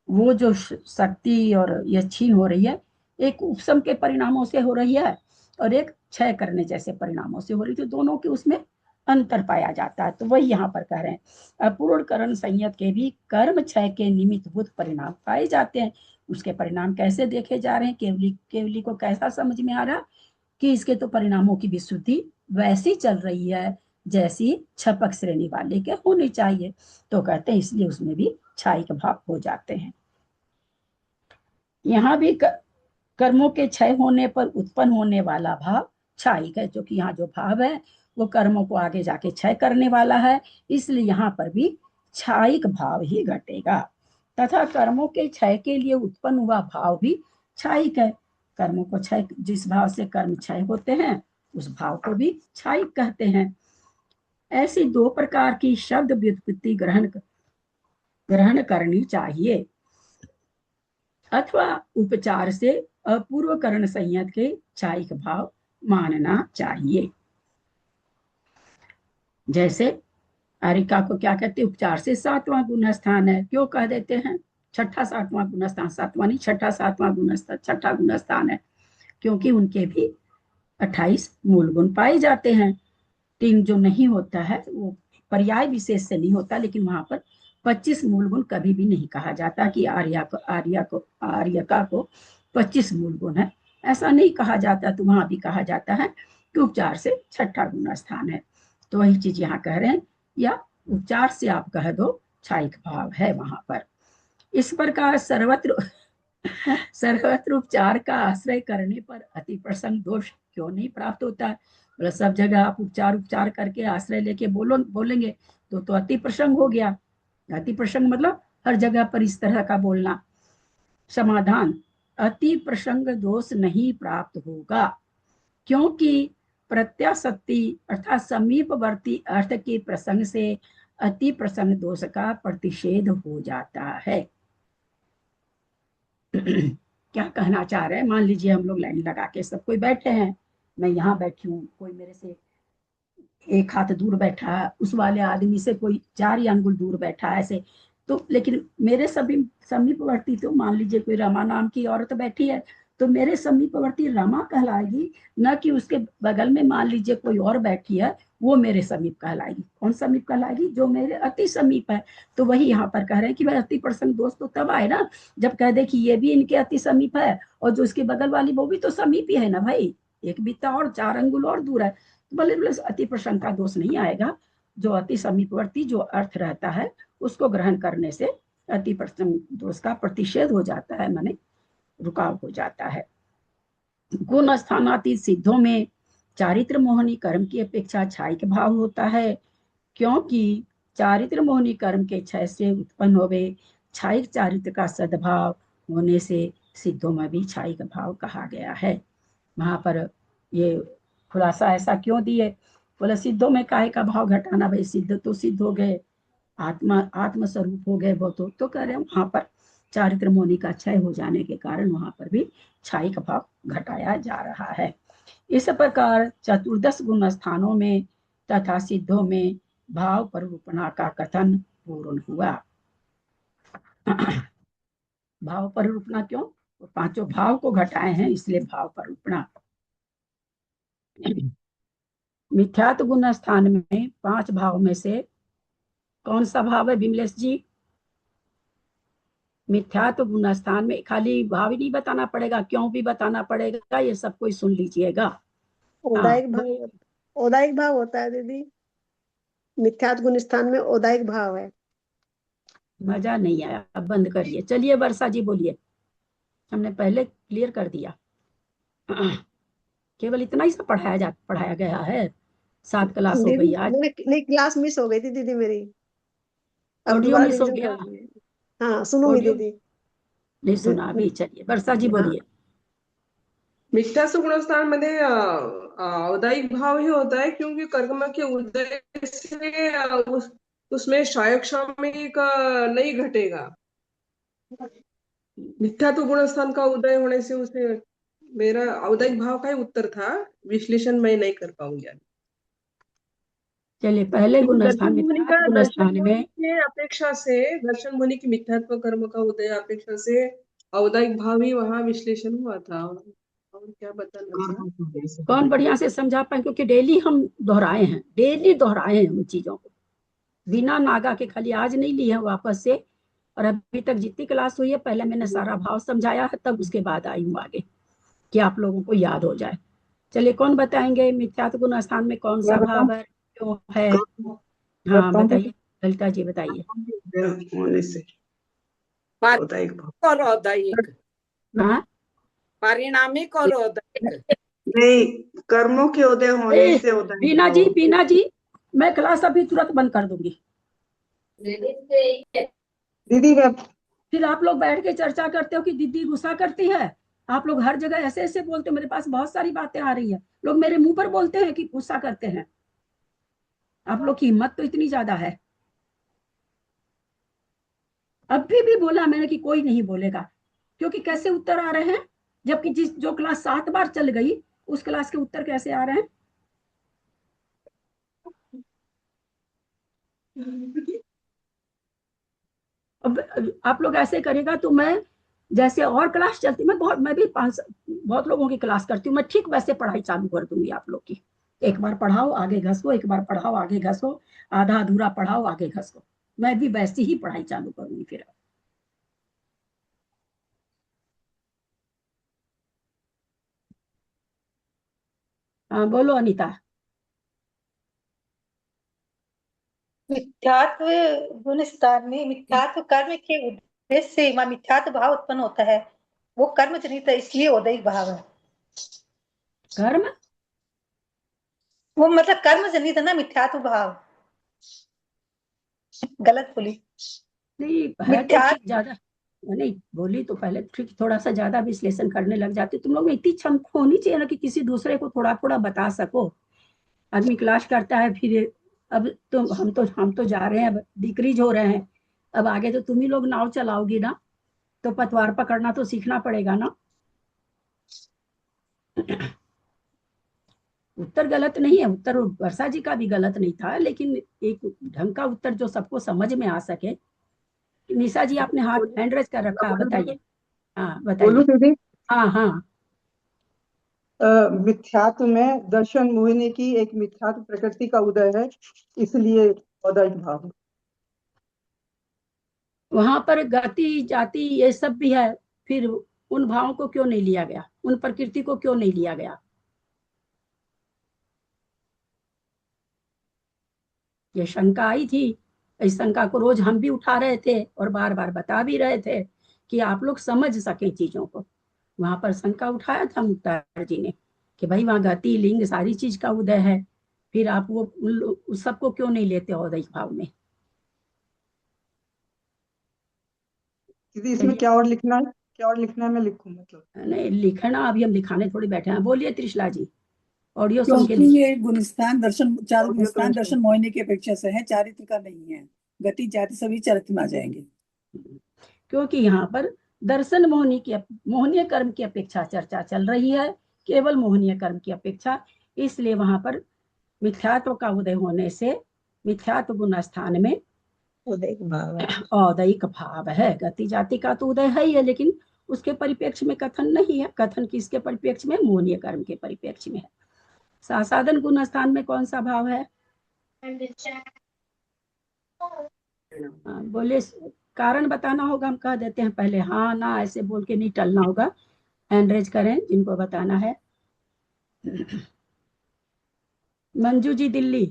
वो जो शक्ति और ये छीन हो रही है, एक उपशम के परिणामों से हो रही है और एक क्षय करने जैसे परिणामों से हो रही, तो दोनों के उसमें अंतर पाया जाता है। तो वही यहाँ पर कह रहे हैं, पूर्ण करण संयत के भी कर्म क्षय के निमित्तभूत परिणाम पाए जाते हैं। उसके परिणाम कैसे देखे जा रहे हैं, केवली को कैसा समझ में आ रहा कि इसके तो परिणामों की विशुद्धि वैसी चल रही है जैसी छपक श्रेणी वाले के होनी चाहिए, तो कहते हैं इसलिए उसमें भी क्षयिक भाव हो जाते हैं। यहाँ भी कर्मों के क्षय होने पर उत्पन्न होने वाला भाव क्षयिक है, क्योंकि यहाँ जो भाव है वो कर्मों को आगे जाके क्षय करने वाला है, इसलिए यहाँ पर भी क्षयिक भाव ही घटेगा। तथा कर्मों के क्षय के लिए उत्पन्न हुआ भाव भी क्षयिक है। कर्मों को क्षय, जिस भाव से कर्म क्षय होते हैं उस भाव को भी क्षयिक कहते हैं। ऐसी 2 प्रकार की शब्द व्युत्पत्ति ग्रहण करनी चाहिए, अथवा उपचार से अपूर्व करण संयत के क्षयिक भाव मानना चाहिए। जैसे अरिका को क्या कहते हैं, उपचार से 7वां गुण स्थान है, क्यों कह देते हैं छठा 7वां गुण स्थान, 7वां नहीं, छठा 7वां गुण स्थान, छठा गुण स्थान है, क्योंकि उनके भी 28 मूल गुण पाए जाते हैं। 3 जो नहीं होता है वो पर्याय विशेष से नहीं होता, लेकिन वहां पर 25 मूल गुण कभी भी नहीं कहा जाता कि आर्यका को 25 मूल गुण है, ऐसा नहीं कहा जाता। तो वहां भी कहा जाता है कि उपचार से छठा गुण स्थान है, तो वही चीज यहाँ कह रहे हैं, या उपचार से आप कह दो क्षयिक भाव है वहां पर। इस प्रकार सर्वत्र उपचार का आश्रय करने पर अति प्रसंग दोष क्यों नहीं प्राप्त होता है? मतलब सब जगह आप उपचार करके आश्रय लेके बोलेंगे तो अति प्रसंग हो गया। अति प्रसंग मतलब हर जगह पर इस तरह का बोलना। समाधान, अति प्रसंग दोष नहीं प्राप्त होगा, क्योंकि प्रत्याशक्ति अर्थात समीपवर्ती अर्थ के प्रसंग से अति प्रसंग दोष का प्रतिषेध हो जाता है। क्या कहना चाह रहे हैं, मान लीजिए हम लोग लाइन लगा के सब कोई बैठे हैं, मैं यहाँ बैठी हूँ, कोई मेरे से 1 हाथ दूर बैठा है, उस वाले आदमी से कोई 4 अंगुल दूर बैठा है ऐसे, तो लेकिन मेरे समीपवर्ती, तो मान लीजिए कोई रमा नाम की औरत बैठी है, तो मेरे समीपवर्ती रमा कहलाएगी, न कि उसके बगल में मान लीजिए कोई और बैठी है वो मेरे समीप कहलाएगी। कौन समीप कहलाएगी? जो मेरे अति समीप है। तो वही यहाँ पर कह रहे हैं कि भाई अति प्रसंग दोष तो तब आए ना जब कह दे कि ये भी इनके अति समीप है और जो इसके बगल वाली वो भी तो समीप ही है ना भाई, एक बित्ता और 4 अंगुल और दूर है, तो भले अति प्रसंग का दोष नहीं आएगा। जो अति समीपवर्ती जो अर्थ रहता है उसको ग्रहण करने से अति प्रसंग दोष का प्रतिषेध हो जाता है, माने रुकाव हो जाता है। गुण स्थानातीत सिद्धों में चारित्र मोहनी कर्म की अपेक्षा क्षयिक भाव होता है, क्योंकि चारित्र मोहनी कर्म के क्षय से उत्पन्न होवे क्षयिक चारित्र का सद्भाव होने से सिद्धों में भी क्षयिक भाव कहा गया है। वहां पर ये खुलासा ऐसा क्यों दिए, बोले सिद्धों में काहे का भाव घटाना, भाई सिद्ध तो सिद्ध हो गए, आत्म स्वरूप हो गए वो, तो कह रहे हैं वहां पर चारित्र मोहनी का क्षय हो जाने के कारण वहां पर भी क्षयिक भाव घटाया जा रहा है। इस प्रकार 14 गुण स्थानों में तथा सिद्धों में भाव परिरूपणा का कथन पूर्ण हुआ। भाव परिरूपणा क्यों? 5 भाव को घटाए हैं इसलिए भाव परिरूपणा। मिथ्यात्व गुण स्थान में 5 भाव में से कौन सा भाव है विमलेश जी? मिथ्यात्व गुण स्थान में खाली भाव ही नहीं बताना पड़ेगा, क्यों भी बताना पड़ेगा, ये सब कोई सुन लीजिएगा। औदायिक भाव होता है दीदी, मिथ्यात्व गुण स्थान में औदायिक भाव है। मजा नहीं आया, अब बंद करिए। चलिए वर्षा जी बोलिए, हमने पहले क्लियर कर दिया। केवल इतना ही सब पढ़ाया गया है, 7 क्लास हो गई आज। नहीं क्लास मिस हो गई थी दीदी मेरी। अब ऑडियो दोबारा मिस हो रिविजन गया। कर लेंगे। हाँ सुनूंगी ऑडियो दीदी। नहीं सुना अभी, चलिए वर्षा जी हाँ बोलिए। मिथ्या सुगुणस्थान मध्ये औदायिक भाव ही होता है, क्योंकि कर्म के उदय से उसमें शायक शामिक नहीं घटेगा। मिथ्या तो गुणस्थान का उदय होने से उसे, मेरा औदायिक भाव का ही उत्तर था, विश्लेषण मैं नहीं कर पाऊंगी अभी। चलिए पहले क्योंकि गुणस्थान मिथ्यात्व दर्शन गुणस्थान मुनि में के अपेक्षा से, दर्शन मुनि की मिथ्यात्व कर्म का उदय अपेक्षा से औदायिक भाव ही वहां विश्लेषण हुआ था। और क्या बताना था? कौन बढ़िया से समझा पाए, क्योंकि डेली हम दोहराए हैं, डेली दोहराए हैं उन चीजों को बिना नागा के, खाली आज नहीं ली है वापस से। और अभी तक जितनी क्लास हुई है पहले मैंने सारा भाव समझाया है, तब उसके बाद आई हूँ आगे कि आप लोगों को याद हो जाए। चलिए कौन बताएंगे मिथ्यात्व गुण स्थान में कौन सा भाव है, क्यों है? हाँ बताइए, ललिता जी बताइए। होने से पारिणामिक और औदायिक, हाँ पारिणामिक और औदायिक। नहीं, कर्मों के उदय होने से उदय बीना जी मैं क्लास अभी तुरंत बंद कर दूंगी। दीदी फिर आप लोग बैठ के चर्चा करते हो कि दीदी गुस्सा करती है। आप लोग हर जगह ऐसे ऐसे बोलते हो, मेरे पास बहुत सारी बातें आ रही है, लोग मेरे मुंह पर बोलते हैं कि गुस्सा करते हैं। आप लोग की हिम्मत तो इतनी ज्यादा है। अभी भी बोला मैंने कि कोई नहीं बोलेगा, क्योंकि कैसे उत्तर आ रहे हैं, जबकि जो क्लास 7 बार चल गई उस क्लास के उत्तर कैसे आ रहे हैं? अब आप लोग ऐसे करेगा तो मैं, जैसे और क्लास चलती, मैं भी बहुत लोगों की क्लास करती हूँ, मैं ठीक वैसे पढ़ाई चालू कर दूंगी आप लोग की। एक बार पढ़ाओ आगे घसो, एक बार पढ़ाओ आगे घसो, आधा अधूरा पढ़ाओ आगे घसो, मैं भी वैसी ही पढ़ाई चालू करूंगी फिर। हाँ बोलो अनीता। मिथ्यात्व गुण स्थान में मिथ्यात्व कर्म के उद्देश्य से वहाँ मिथ्यात्व भाव उत्पन्न होता है, वो कर्म जनित है, इसलिए औदैहिक भाव है। कर्म वो मतलब कर्म जनित है ना मिथ्यात्व भाव। गलत बोली। नहीं है तो मिथ्यात्व ठीक, ज्यादा नहीं बोली तो पहले ठीक, थोड़ा सा ज्यादा विश्लेषण करने लग जाते। तुम लोग में इतनी क्षमता होनी चाहिए ना कि किसी दूसरे को थोड़ा थोड़ा बता सको। आदमी क्लास करता है फिर, अब तो हम तो जा रहे हैं, अब डिक्रीज हो रहे हैं, अब आगे तो तुम ही लोग नाव चलाओगी ना, तो पतवार पकड़ना तो सीखना पड़ेगा ना। उत्तर गलत नहीं है, उत्तर वर्षा जी का भी गलत नहीं था, लेकिन एक ढंग का उत्तर जो सबको समझ में आ सके। निशा जी आपने हाथ हैंड रेज कर रखा है, बताइए। हाँ बोलू बताइए। दीदी? हाँ हाँ मिथ्यात्व में दर्शन मोहिनी की एक मिथ्यात्व प्रकृति का उदय है, इसलिए औदायिक भाव है। वहां पर गति जाति ये सब भी है, फिर उन भावों को क्यों नहीं लिया गया, उन प्रकृति को क्यों नहीं लिया गया? ये शंका आई थी, इस शंका को रोज हम भी उठा रहे थे और बार बार बता भी रहे थे कि आप लोग समझ सके चीजों को। वहां पर शंका उठाया था मुक्तार जी ने कि भाई वहां गति लिंग सारी चीज का उदय है, फिर आप वो उस सबको क्यों नहीं लेते औदैहिक भाव में? दीदी इसमें क्या और लिखना है, क्या और लिखना है, मैं लिखूं मतलब? नहीं लिखना, अभी हम लिखाने थोड़ी बैठे हैं। बोलिए त्रिशला जी, ऑडियो सुन के क्योंकि लिखिए। ये गुणस्थान दर्शन, चार ऑडियो तो गुणस्थान मैं दर्शन मोहिनी की अपेक्षा से है, चारित्र का नहीं है। गति जाति सभी चरित्र में आ जाएंगे। क्योंकि यहाँ पर दर्शन मोहनीय कर्म की अपेक्षा चर्चा चल रही है, केवल मोहनीय कर्म की अपेक्षा, इसलिए वहां पर मिथ्यात्व का उदय होने से मिथ्यात्व गुण स्थान में औदैहिक भाव है। औदैहिक भाव है। गति जाति का तो उदय है ही है, लेकिन उसके परिप्रेक्ष्य में कथन नहीं है। कथन किसके परिप्रेक्ष्य में? मोहनीय कर्म के परिप्रेक्ष्य में है। सासाधन गुण स्थान में कौन सा भाव है? बोले, कारण बताना होगा, हम कह देते हैं पहले, हाँ ना ऐसे बोल के नहीं टलना होगा। हैंड रेज करें जिनको बताना है। मंजू जी दिल्ली।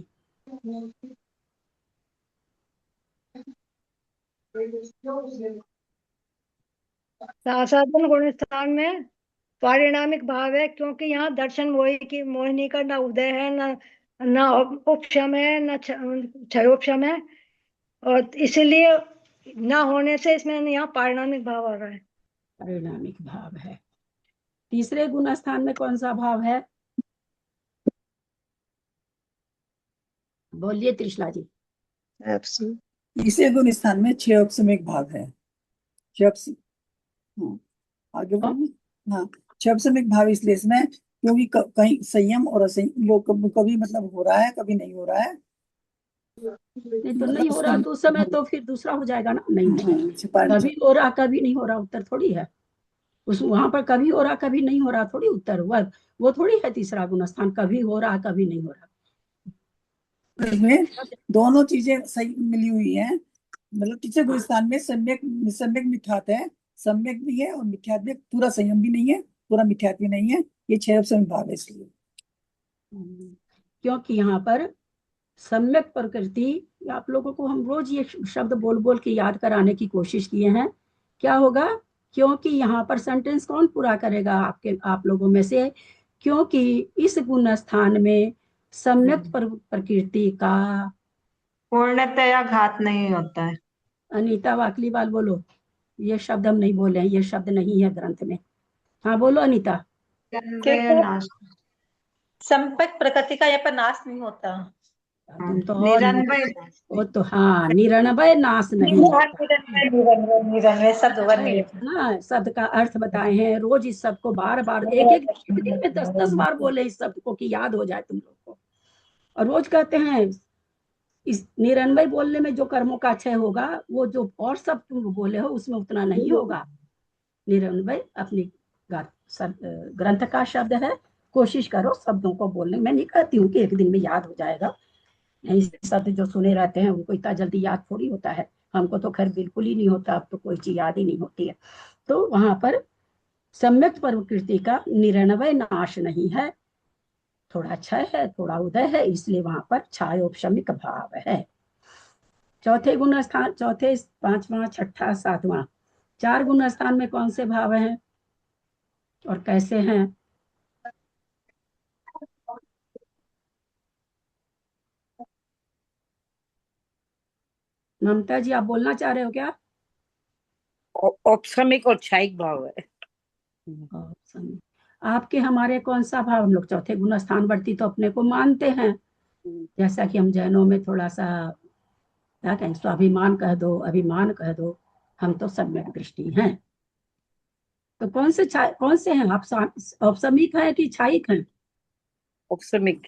सासाधन गुण स्थान में पारिणामिक भाव है, क्योंकि यहाँ दर्शन मोहिनी का न उदय है, न उपशम है, न क्षयोपशम है। और इसीलिए ना होने से इसमें यहाँ पारिणामिक भाव आ रहा है। परिणामिक भाव है। तीसरे गुण स्थान में कौन सा भाव है? बोलिए त्रिशला जी। तीसरे गुण स्थान में 6 औपसमिक भाव है। 6 आगे बढ़िए। हाँ, 6 औपसमिक भाव इसलिए इसमें क्योंकि कहीं संयम और असंयम वो कभी मतलब हो रहा है, कभी नहीं हो रहा है। नहीं तो नहीं हो रहा तो उस समय तो फिर दूसरा हो जाएगा ना। नहीं नहीं, कभी हो रहा कभी नहीं हो रहा उत्तर थोड़ी है। उस वहां पर कभी हो रहा कभी नहीं हो रहा थोड़ी उत्तर वो थोड़ी है तीसरा गुण स्थान, कभी हो रहा कभी नहीं हो रहा। इसमें दोनों चीजें सही मिली हुई हैं। मतलब तीसरे गुण स्थान में सम्यक मिथ्यात है, सम्यक भी है और मिथ्यात भी, पूरा संयम भी नहीं है, पूरा मिथ्यात भी नहीं है। ये 6 औपसमिक भाव है इसलिए। क्योंकि यहाँ पर सम्यक प्रकृति, आप लोगों को हम रोज ये शब्द बोल बोल के याद कराने की कोशिश किए हैं। क्या होगा? क्योंकि यहाँ पर सेंटेंस कौन पूरा करेगा आप लोगों में से? क्योंकि इस गुण स्थान में सम्यक प्रकृति का पूर्णतया घात नहीं होता है। अनीता वाकलीवाल बोलो। ये शब्द हम नहीं बोले हैं, ये शब्द नहीं है ग्रंथ में। हाँ बोलो अनीता। संपर्क प्रकृति का यहाँ पर नाश नहीं होता। तुम तो निरन्वय वो तो हाँ, निरन्वय नाश नहीं निरन्वय शब्द होगा ना। शब्द का अर्थ बताए हैं। रोज इस शब्द को बार बार एक दिन में 10 बार बोले इस शब्द को कि याद हो जाए तुम लोग को। और रोज कहते हैं इस निरन्वय बोलने में जो कर्मों का क्षय होगा, वो जो और सब तुम बोले हो उसमें उतना नहीं होगा। निरन्वय अपनी ग्रंथ का शब्द है। कोशिश करो शब्दों को बोलने। मैं नहीं कहती हूँ कि एक दिन में याद हो जाएगा। शब्द जो सुने रहते हैं उनको इतना जल्दी याद थोड़ी होता है। हमको तो खैर बिल्कुल ही नहीं होता, अब तो कोई चीज याद ही नहीं होती है। तो वहां पर सम्यक प्रकृति का निरन्वय नाश नहीं है, थोड़ा क्षय है, थोड़ा उदय है, इसलिए वहां पर छायोपशमिक भाव है। चौथे गुण स्थान, चौथे, पांचवा, छठा, सातवां, 4 गुण स्थान में कौन से भाव हैं और कैसे हैं? ममता जी आप बोलना चाह रहे हो क्या? औपसमिक और क्षयिक भाव है। आपके हमारे कौन सा भाव? हम लोग चौथे गुण स्थानवर्ती तो अपने को मानते हैं, जैसा कि हम जैनों में थोड़ा सा क्या कहें, स्वाभिमान कह दो, अभिमान कह दो, हम तो सम्यक दृष्टि हैं। तो कौन से हैं आप? औपसमिक हैं कि क्षयिक हैं? औपसमिक।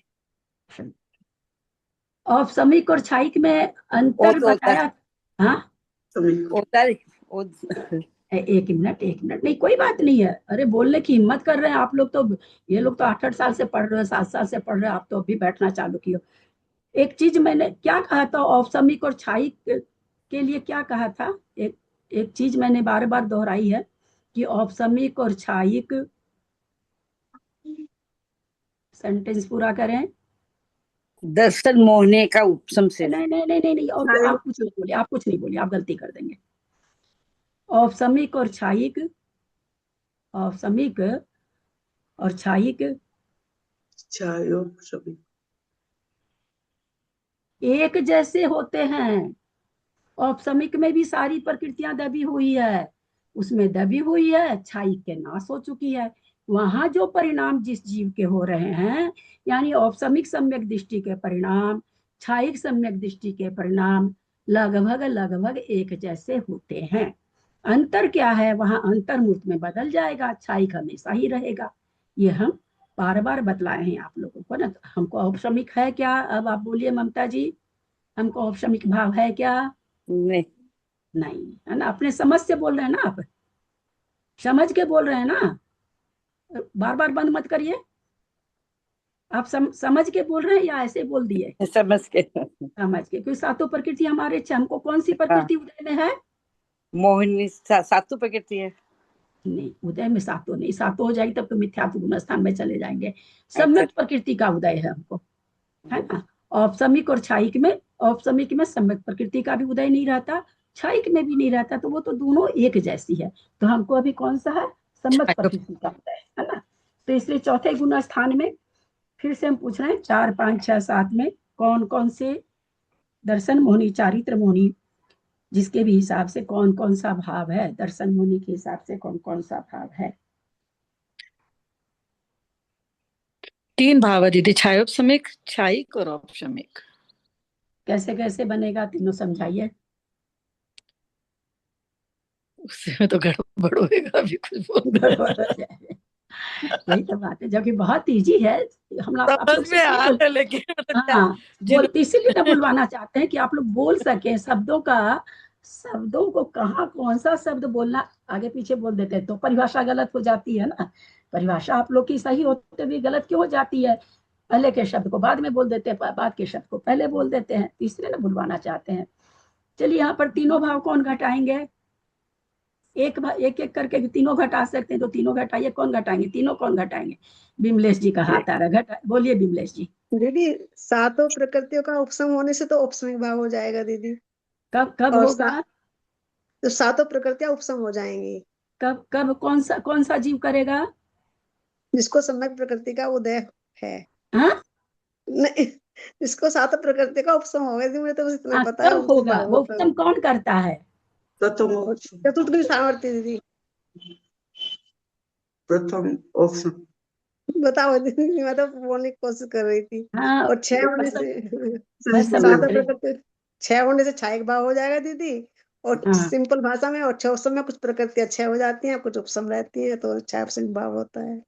औपसमिक और क्षयिक में अंतर बताया। हाँ एक मिनट नहीं, कोई बात नहीं है। अरे बोलने की हिम्मत कर रहे हैं आप लोग। तो ये लोग तो 8 साल से पढ़ रहे हो, 7 साल से पढ़ रहे हो, आप तो अभी बैठना चालू किए। एक चीज मैंने क्या कहा था औपसमिक और क्षयिक के लिए? क्या कहा था? एक चीज मैंने बार बार दोहराई है कि औपसमिक और क्षयिक, सेंटेंस पूरा करें। दर्शन मोहने का उपसम से। नहीं और आप कुछ नहीं बोलिए, आप गलती कर देंगे। औपसमिक और क्षयिक, औपसमिक और क्षयिक एक जैसे होते हैं। औपसमिक में भी सारी प्रकृतियां दबी हुई है, उसमें दबी हुई है, क्षयिक के नाश हो चुकी है। वहां जो परिणाम जिस जीव के हो रहे हैं, यानी औपसमिक सम्यक दृष्टि के परिणाम, क्षयिक सम्यक दृष्टि के परिणाम लगभग एक जैसे होते हैं। अंतर क्या है? वहां अंतर मूर्त में बदल जाएगा, क्षयिक हमेशा ही रहेगा। ये हम बार बार बतलाए हैं आप लोगों को ना। हमको औपसमिक है क्या? अब आप बोलिए ममता जी, हमको औपसमिक भाव है क्या? नहीं है ना। अपने समझ से बोल रहे हैं ना, आप समझ के बोल रहे हैं ना, बार बार बंद मत करिए। आप समझ के बोल रहे हैं या ऐसे बोल दिए? समझ के क्योंकि सातों प्रकृति हमारे, हमको कौन सी प्रकृति उदय में है? मोहिनी सातों प्रकृति है। नहीं, उदय में सातों नहीं। सातों हो जाएगी तब तो मिथ्यात्व गुण स्थान में चले जाएंगे। सम्यक प्रकृति का उदय है हमको, है ना। औपसमिक और क्षयिक में, औपसमिक में सम्यक प्रकृति का भी उदय नहीं रहता, क्षयिक में भी नहीं रहता, तो वो तो दोनों एक जैसी है। तो हमको अभी कौन सा है? सम्यक प्रकृति का उदय, है ना। तो इसलिए चौथे गुण स्थान में फिर से हम पूछ रहे हैं 4, 5, 6, 7 में कौन कौन से दर्शन मोहिनी, चारित्र मोहिनी, जिसके भी हिसाब से कौन कौन सा भाव है, दर्शन मुनि के हिसाब से कौन कौन सा भाव है। 3 भाव है दीदी, छायोपशमिक, छायिक और औपशमिक। कैसे कैसे बनेगा, तीनों समझाइए। उसमें तो गड़बड़ होएगा, अभी कुछ बोल रहे गड़बड़ हो जाएगा। यही तो बात है, जबकि बहुत इजी है। हम लोग आप लोग समझ से में आ इसलिए रहा है, लेकिन मतलब क्या हाँ जिन बोलते, इसीलिए ना बुलवाना चाहते हैं कि आप लोग बोल सके शब्दों का, शब्दों को कहाँ कौन सा शब्द बोलना, आगे पीछे बोल देते हैं तो परिभाषा गलत हो जाती है ना। परिभाषा आप लोग की सही होते भी गलत क्यों हो जाती है। पहले के शब्द को बाद में बोल देते हैं, बाद के शब्द को पहले बोल देते हैं, इसलिए ना बुलवाना चाहते हैं। चलिए यहाँ पर तीनों भाव कौन घटाएंगे, एक एक करके तीनों घटा सकते हैं तो तीनों घटाइए। कौन घटाएंगे, तीनों कौन घटाएंगे। बिमलेश जी का हाथ आ रहा है, घटा बोलिए बिमलेश जी। दीदी सातों प्रकृतियों का उपसम होने से तो औपसमिक भाव हो जाएगा दीदी। कब कब और होगा, तो सातों प्रकृतियां उपसम हो जाएंगी। कब कब कौन सा जीव करेगा। जिसको सम्यक प्रकृति का उदय है। हाँ नहीं, जिसको सातों प्रकृति का उपसम होगा जी, मुझे तो बस इतना पता है, कब उपसम होगा, भाव वो होता है। उत्तम कौन करता है। चतुर्थ की सामर्थ्य दीदी। प्रथम ऑप्शन बताओ दीदी, मैं तो बोलने की कोशिश कर रही थी। हाँ और 6 होने से मैं समझ सातों रही। प्रकृति 6 होने से छायक भाव हो जाएगा दीदी। और हाँ सिंपल भाषा में और 6 उपसम में कुछ प्रकृतियां 6 हो जाती हैं, कुछ उपसम रहती है, तो 6 उपसम भाव होता है।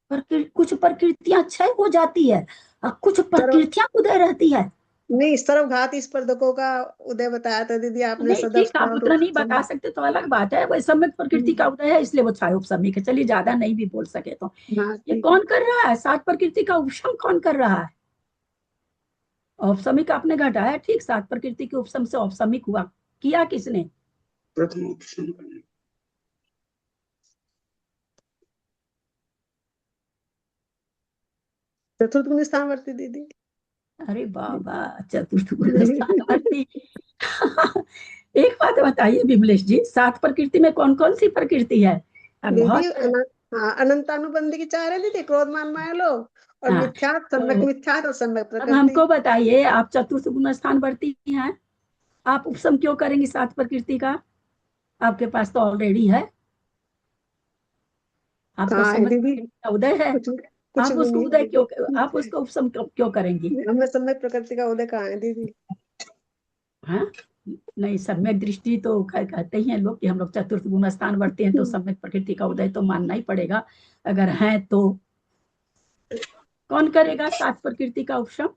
कुछ प्रकृतियां क्षय हो जाती है और कुछ प्रकृतियां उदय रहती है। नहीं, सर्वघात स्पर्धकों का उदय बताया था दीदी आपने, नहीं ठीक, आप सदस्तान उतना नहीं बता सकते तो अलग बात है, वही सम्यक प्रकृति का उदय है इसलिए वो छायोपशमिक है। चलिए ज्यादा नहीं भी बोल सके तो ये कौन कर रहा है, सात प्रकृति का उपशम कौन कर रहा है। औपसमिक आपने घटाया ठीक, सात प्रकृति के उपशम से औपसमिक हुआ, किया किसने। प्रथम ऑप्शन चतुर्थ गुण स्थानवर्ती दीदी। अरे बाबा, चतुर्थ गुण स्थानवर्ती। एक बात बताइए विमलेश जी, सात प्रकृति में कौन कौन सी प्रकृति है। दीदी हाँ, अनंतानुबंधी की 4 है दीदी, क्रोध मान माया लोभ और हाँ, मिथ्यात्, सम्यक मिथ्यात् और सम्यक अब प्रकृति। हमको बताइए, आप चतुर्थ गुण स्थानवर्ती हैं, आप उपसम क्यों करेंगे सात प्रकृति का, आपके पास तो ऑलरेडी है, आपको हाँ समझ दीदी, उदय है, कुछ आप भी उसको नहीं उदय है क्यों, दीदी। आप उसको उपसम क्यों करेंगी। हमें सम्यक प्रकृति का उदय कहाँ है दीदी। हाँ नहीं, सम्यक दृष्टि तो कहते ही हैं लोग कि हम लोग चतुर्थ गुण स्थान बढ़ते हैं तो सम्यक प्रकृति का उदय तो मानना ही पड़ेगा। अगर है तो कौन करेगा सात प्रकृति का उपशम।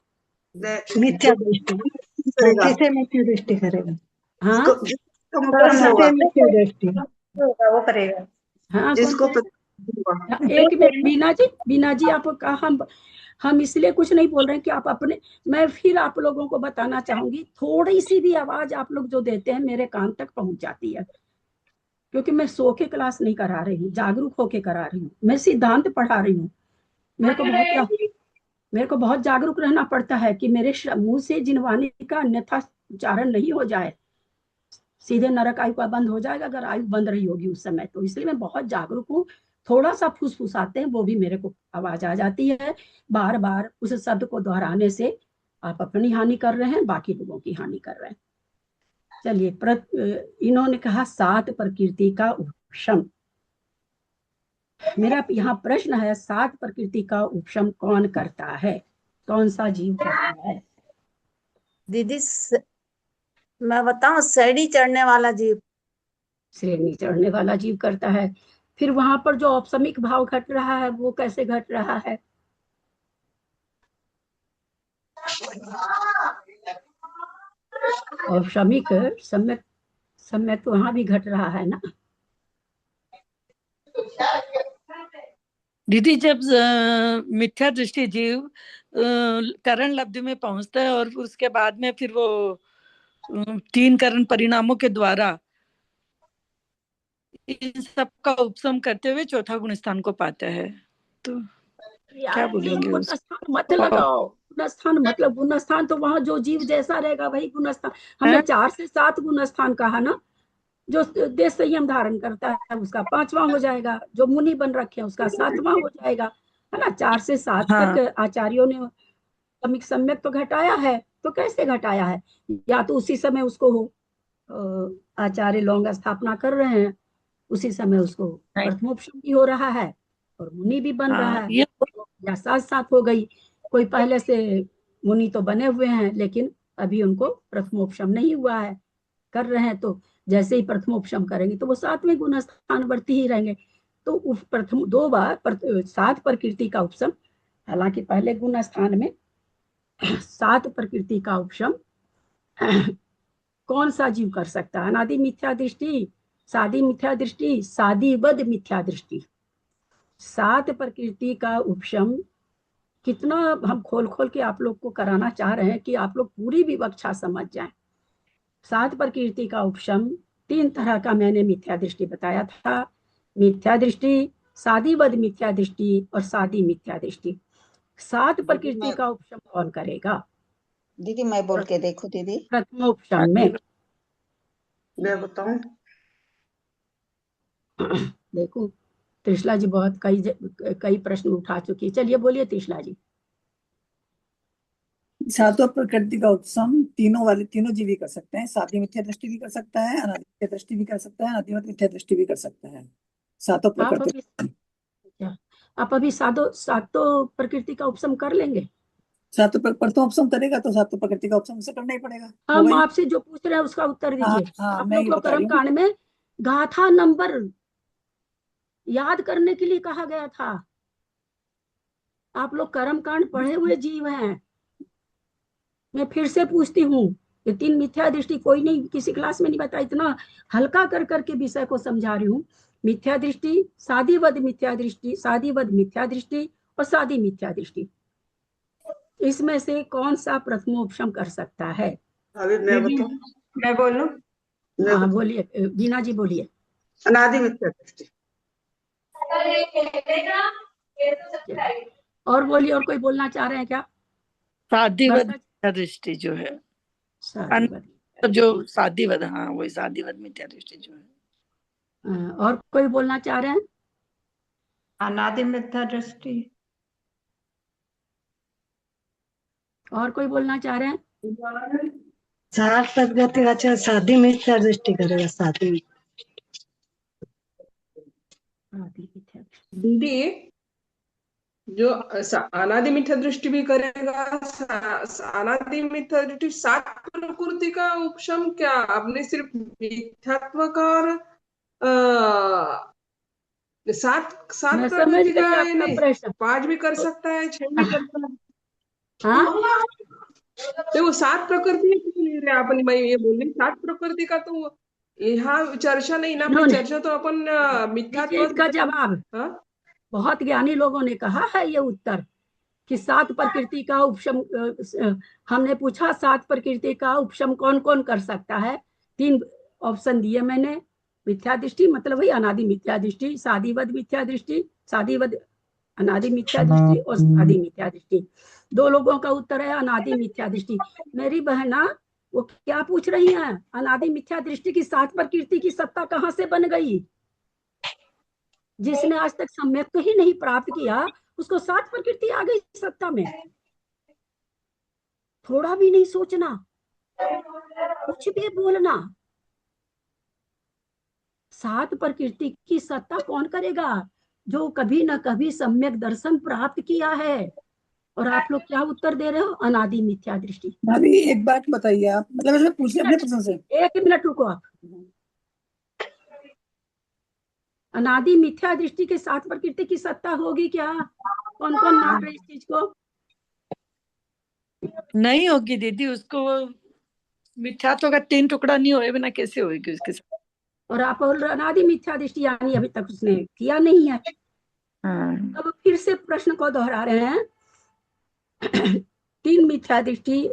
मिथ्या दृष्टि, किसे मिथ्या दृष्टि करेगा। हाँ मिथ्या दृष्टि वो करेगा। हाँ जिसको एक मिनट बीना जी आप कहा, हम इसलिए कुछ नहीं बोल रहे हैं कि आप अपने, मैं फिर आप लोगों को बताना चाहूंगी, थोड़ी सी भी आवाज आप लोग जो देते हैं मेरे कान तक पहुंच जाती है, क्योंकि मैं सो के क्लास नहीं करा रही हूँ, जागरूक होके करा रही हूँ, मैं सिद्धांत पढ़ा रही हूँ। मेरे को बहुत जागरूक रहना पड़ता है कि मेरे मुंह से जिनवानी का अन्यथा उच्चारण नहीं हो जाए, सीधे नरक आयु का बंद हो जाएगा अगर आयु बंद रही होगी उस समय, तो इसलिए मैं बहुत जागरूक हूँ। थोड़ा सा फुसफुसाते हैं वो भी मेरे को आवाज आ जाती है, बार बार उस शब्द को दोहराने से आप अपनी हानि कर रहे हैं, बाकी लोगों की हानि कर रहे हैं। चलिए इन्होंने कहा सात प्रकृति का उपशम, मेरा यहाँ प्रश्न है सात प्रकृति का उपशम कौन करता है, कौन सा जीव करता है। दीदी मैं बताऊं, सीढ़ी चढ़ने वाला जीव। श्रेणी चढ़ने वाला जीव करता है। फिर वहां पर जो औपसमिक भाव घट रहा है वो कैसे घट रहा है। औपसमिक सम्यक, सम्यक तो वहां भी घट रहा है ना। दीदी जब मिथ्या दृष्टि जीव करण लब्धि में पहुंचता है और उसके बाद में फिर वो 3 करण परिणामों के द्वारा इन सब का उपशम करते हुए चौथा गुण स्थान को पाता है, तो क्या बोलेंगे गुण स्थान मत लगाओ, गुण स्थान मतलब गुण स्थान तो वहां जो जीव जैसा रहेगा वही गुण स्थान। हमने 4 से 7 गुण स्थान कहा ना, जो देश संयम धारण करता है उसका 5वां हो जाएगा, जो मुनि बन रखे हैं उसका 7वां हो जाएगा, है ना। 4 से 7 तक आचार्यों ने सम्यक तो घटाया है, तो कैसे घटाया है, या तो उसी समय उसको हो आचार्य लोंग स्थापना कर रहे हैं, उसी समय उसको प्रथमोपशम भी हो रहा है और मुनि भी बन रहा है, या साथ साथ हो गई। कोई पहले से मुनि तो बने हुए हैं लेकिन अभी उनको प्रथमोपशम नहीं हुआ है, कर रहे हैं, तो जैसे ही प्रथमोपशम करेंगे तो वो 7वें गुण स्थानवर्ती ही रहेंगे। तो प्रथम 2 बार 7 प्रकृति का उपशम, हालांकि पहले गुण स्थान में 7 प्रकृति का उपशम कौन सा जीव कर सकता है? अनादि मिथ्या दृष्टि, सादी मिथ्या दृष्टि, सादीवद मिथ्या दृष्टि। 7 प्रकृति का उपशम कितना हम खोल खोल के आप लोग को कराना चाह रहे हैं कि आप लोग पूरी विवक्षा समझ जाएं। 7 प्रकृति का उपशम 3 तरह का मैंने मिथ्या दृष्टि बताया था। मिथ्या दृष्टि, सादीवद मिथ्या दृष्टि और सादी मिथ्या दृष्टि। 7 प्रकृति का उपशम कौन करेगा? दीदी मैं बोल के देखो दीदी। प्रथमोपशम में मैं बताऊं? देखो त्रिशला जी बहुत कई प्रश्न उठा चुकी है। चलिए बोलिए त्रिशला जी। 7 प्रकृति का उपशम तीनों जीव भी कर सकते हैं। सादी मिथ्या दृष्टि भी कर सकता है, अनादि मिथ्या दृष्टि भी कर सकता है, अनादिमत मिथ्या दृष्टि भी कर सकता है। 7 प्रकृति। आप अभी 7 प्रकृति का उपशम कर लेंगे? 7 प्रथमोपशम करेगा तो 7 प्रकृति का उपशम से करना ही पड़ेगा। हम आपसे जो पूछ रहे हैं उसका उत्तर दीजिए। आप लोग को कर्म कांड में गाथा नंबर याद करने के लिए कहा गया था। आप लोग कर्म कांड पढ़े हुए जीव हैं। मैं फिर से पूछती हूँ, ये 3 मिथ्या दृष्टि कोई नहीं किसी क्लास में नहीं बताया, इतना हल्का कर करके विषय को समझा रही हूँ। मिथ्या दृष्टि, सादीवद मिथ्या दृष्टि, सादीवद मिथ्या दृष्टि और सादी मिथ्या दृष्टि। इसमें से कौन सा प्रथमोपशम कर सकता है? मैं बोलूं? हाँ बोलिए, बीना जी बोलिए। अनादि मिथ्या दृष्टि। और बोलिए, और कोई बोलना चाह रहे हैं क्या? सादीवद मिथ्या दृष्टि जो है, जो सादीवद, हाँ वही सादीवद मिथ्या दृष्टि जो है। और कोई बोलना चाह रहे हैं? अनादि मिथ्या दृष्टि। और कोई बोलना चाह रहे हैं? 7 प्रकृति का सादी मिथ्या दृष्टि करेगा। सादी दीदी जो अनादि मिथ्या दृष्टि भी करेगा, अनादि मिथ्या दृष्टि 7 प्रकृति का उपशम क्या आपने सिर्फ मिथ्यात्व का और 7 प्रकृति का ये नहीं, 5 भी कर सकता है, 6 भी कर सकता है। हाँ तो 7 प्रकृति ले रहे अपन, मैं ये बोल रही 7 प्रकृति का तो यहाँ चर्चा नहीं ना, अपनी चर्चा तो अपन मिथ्यात्व का जवाब। बहुत ज्ञानी लोगों ने कहा है ये उत्तर कि 7 प्रकृति का उपशम। हमने पूछा 7 प्रकृति का उपशम कौन कौन कर सकता है? 3 ऑप्शन दिए मैंने। मिथ्या दृष्टि मतलब वही अनादि मिथ्या दृष्टि, सादीवद मिथ्या दृष्टि, सादीवद अनादि मिथ्या दृष्टि और सादी मिथ्या दृष्टि। 2 लोगों का उत्तर है अनादि मिथ्या दृष्टि। मेरी बहना वो क्या पूछ रही हैं? अनादि मिथ्या दृष्टि की 7 प्रकृति की सत्ता कहाँ से बन गई? जिसने आज तक सम्यक तो ही नहीं प्राप्त किया उसको 7 प्रकृति आ गई सत्ता में। थोड़ा भी नहीं सोचना, कुछ भी बोलना। 7 प्रकृति की सत्ता कौन करेगा? जो कभी न कभी सम्यक दर्शन प्राप्त किया है। और आप लोग क्या उत्तर दे रहे हो? अनादि मिथ्या दृष्टि। भाभी एक बात बताइए आप, मतलब इसमें पूछिए अपने प्रश्न से। 1 मिनट रुको आप। अनादि मिथ्या दृष्टि के 7 प्रकृति की सत्ता होगी क्या? कौन कौन मान रहे इस चीज को? नहीं होगी दीदी, उसको मिथ्यात्व का 3 टुकड़ा नहीं होए बिना कैसे होगी उसके साथ। और आप अनादि मिथ्या दृष्टि यानी अभी तक उसने किया नहीं है। अब फिर से प्रश्न को दोहरा रहे हैं। 3 मिथ्या दृष्टि,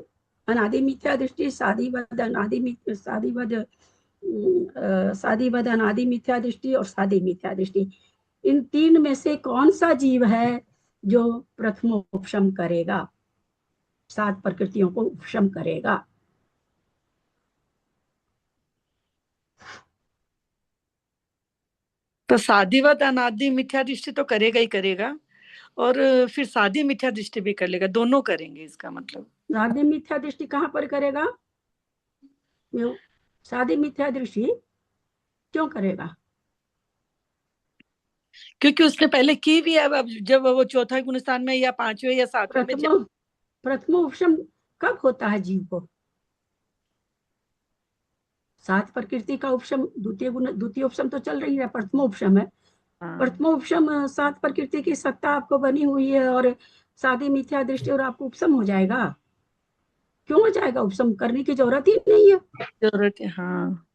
अनादि मिथ्या दृष्टि, सादीवद अनादि मिथ्या दृष्टि और सादी मिथ्या दृष्टि। इन 3 में से कौन सा जीव है जो प्रथमोपशम करेगा, 7 प्रकृतियों को उपशम करेगा? तो सादीवद अनादि मिथ्या दृष्टि तो करेगा ही करेगा, और फिर सादी मिथ्या दृष्टि भी कर लेगा, दोनों करेंगे। इसका मतलब सादी मिथ्या दृष्टि कहाँ पर करेगा? सादी मिथ्या दृष्टि क्यों करेगा? क्योंकि उसने पहले की भी है। अब जब वो चौथा गुण स्थान में या पांचवें या सातवें में प्रथम उपशम कब होता है जीव को? सात प्रकृति का उपशम, द्वितीय उपशम तो चल रही है, प्रथम उपशम है। प्रथम उपशम सात प्रकृति की सत्ता आपको बनी हुई है और सादी मिथ्या दृष्टि और आपको उपशम हो जाएगा। क्यों हो जाएगा? उपशम करने की जरूरत ही नहीं है। जरूरत है, हाँ।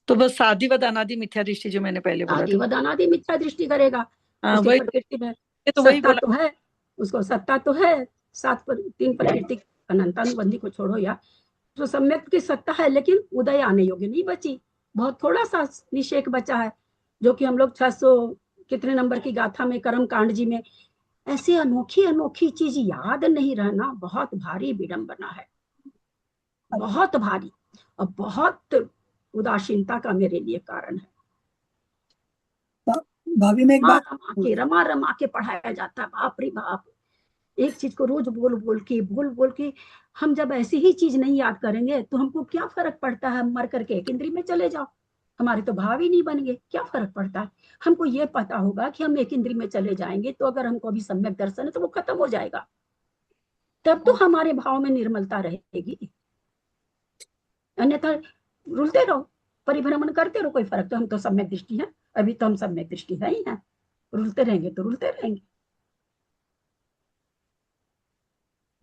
तो बस साधिवद अनादि मिथ्या दृष्टि जो मैंने पहले बोला था, साधिवद अनादि मिथ्या दृष्टि करेगा। उसकी वही प्रकृति में तो वही सत्ता बोला। तो है, उसको सत्ता तो है। तीन प्रकृति अनंतानुबंधी को छोड़ो, या तो सम्यक की सत्ता है, लेकिन उदय आने योग्य नहीं बची। बहुत थोड़ा सा निषेक बचा है, जो कि हम लोग 600 कितने नंबर की गाथा में, कर्म कांड जी में, ऐसी अनोखी अनोखी चीज याद नहीं रहना बहुत भारी विडंबना है, बहुत भारी, और बहुत उदासीनता का मेरे लिए कारण है। भाभी में एक बात, रमा रमा के पढ़ाया जाता है, बाप रे बाप। एक चीज को रोज बोल बोल के हम जब ऐसी ही चीज नहीं याद करेंगे तो हमको क्या फर्क पड़ता है? मर करके एक इंद्रिय में चले जाओ, हमारे तो भाव ही नहीं बनेंगे, क्या फर्क पड़ता है? हमको ये पता होगा कि हम एक इंद्रिय में चले जाएंगे तो अगर हमको अभी सम्यक दर्शन है तो वो खत्म हो जाएगा, तब तो हमारे भाव में निर्मलता रहेगी। अन्यथा रुलते रहो, परिभ्रमण करते रहो, कोई फर्क तो, हम तो सम्यक दृष्टि है, अभी तो हम सम्यक दृष्टि है ही है, रुलते रहेंगे तो रुलते रहेंगे,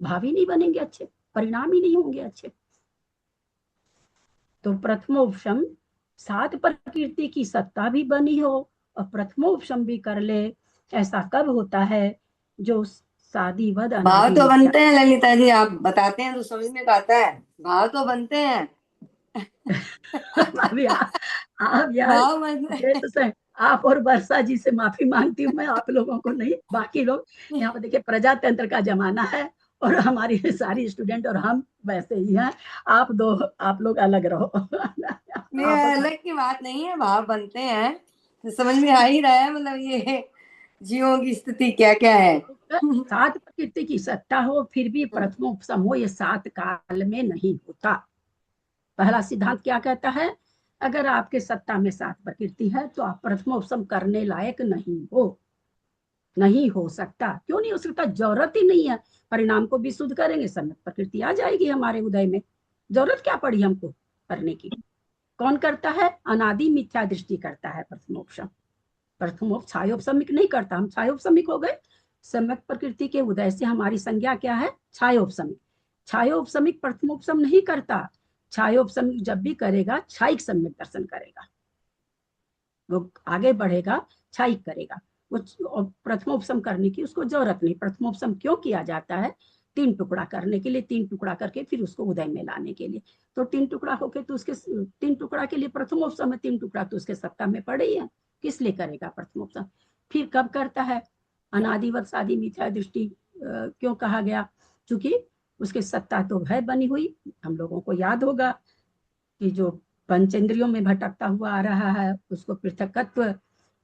भाव ही नहीं बनेंगे अच्छे, परिणाम ही नहीं होंगे अच्छे। तो प्रथमोपशम सात प्रकृति की सत्ता भी बनी हो और प्रथमोपशम भी कर ले, ऐसा कब होता है? जो साधिवद भाव तो बनते हैं ललिता जी, आप बताते हैं तो समझ में आता है, भाव तो बनते हैं। आप और वर्षा जी से माफी मांगती हूँ मैं, आप लोगों को नहीं, बाकी लोग यहाँ पर देखिए प्रजातंत्र का जमाना है और हमारी सारी स्टूडेंट और हम वैसे ही हैं, आप लोग अलग रहो। नहीं, अलग की बात नहीं है, भाव बनते हैं तो समझ में आ ही रहा है, मतलब ये जीवों की स्थिति क्या क्या है। सात प्रकृति की सत्ता हो फिर भी प्रथमोपशम हो, ये सात काल में नहीं होता। पहला सिद्धांत क्या कहता है? अगर आपके सत्ता में सात प्रकृति है तो आप प्रथमोपशम करने लायक नहीं हो सकता। क्यों नहीं हो सकता? जरूरत ही नहीं है, परिणाम को भी शुद्ध करेंगे, सम्यक प्रकृति आ जाएगी हमारे उदय में, जरूरत क्या पड़ी हमको करने की? कौन करता है? अनादि मिथ्या दृष्टि करता है प्रथमोपशम। छायोपशमिक नहीं करता, हम छायोपशमिक हो गए। सम्यक प्रकृति के उदय से हमारी संज्ञा क्या है? छायोपशमिक। छायोपशमिक प्रथमोपशम नहीं करता, छायोपशमिक जब भी करेगा छाइक सम्यक दर्शन करेगा, वो आगे बढ़ेगा, छाइक करेगा, वो प्रथमोपशम करने की उसको जरूरत नहीं। प्रथमोपशम क्यों किया जाता है? तीन टुकड़ा करने के लिए, तीन टुकड़ा करके फिर उसको उदय में लाने के लिए। तो तीन टुकड़ा होके तो उसके तीन टुकड़ा के लिए प्रथमोपशम है, तीन टुकड़ा तो उसके सत्ता में पड़े ही है, किस लिए करेगा प्रथमोपशम? फिर कब करता है? अनादिवत सादी मिथ्या दृष्टि क्यों कहा गया? क्योंकि उसके सत्ता तो है बनी हुई। हम लोगों को याद होगा कि जो पंचेंद्रियों में भटकता हुआ आ रहा है उसको पृथकत्व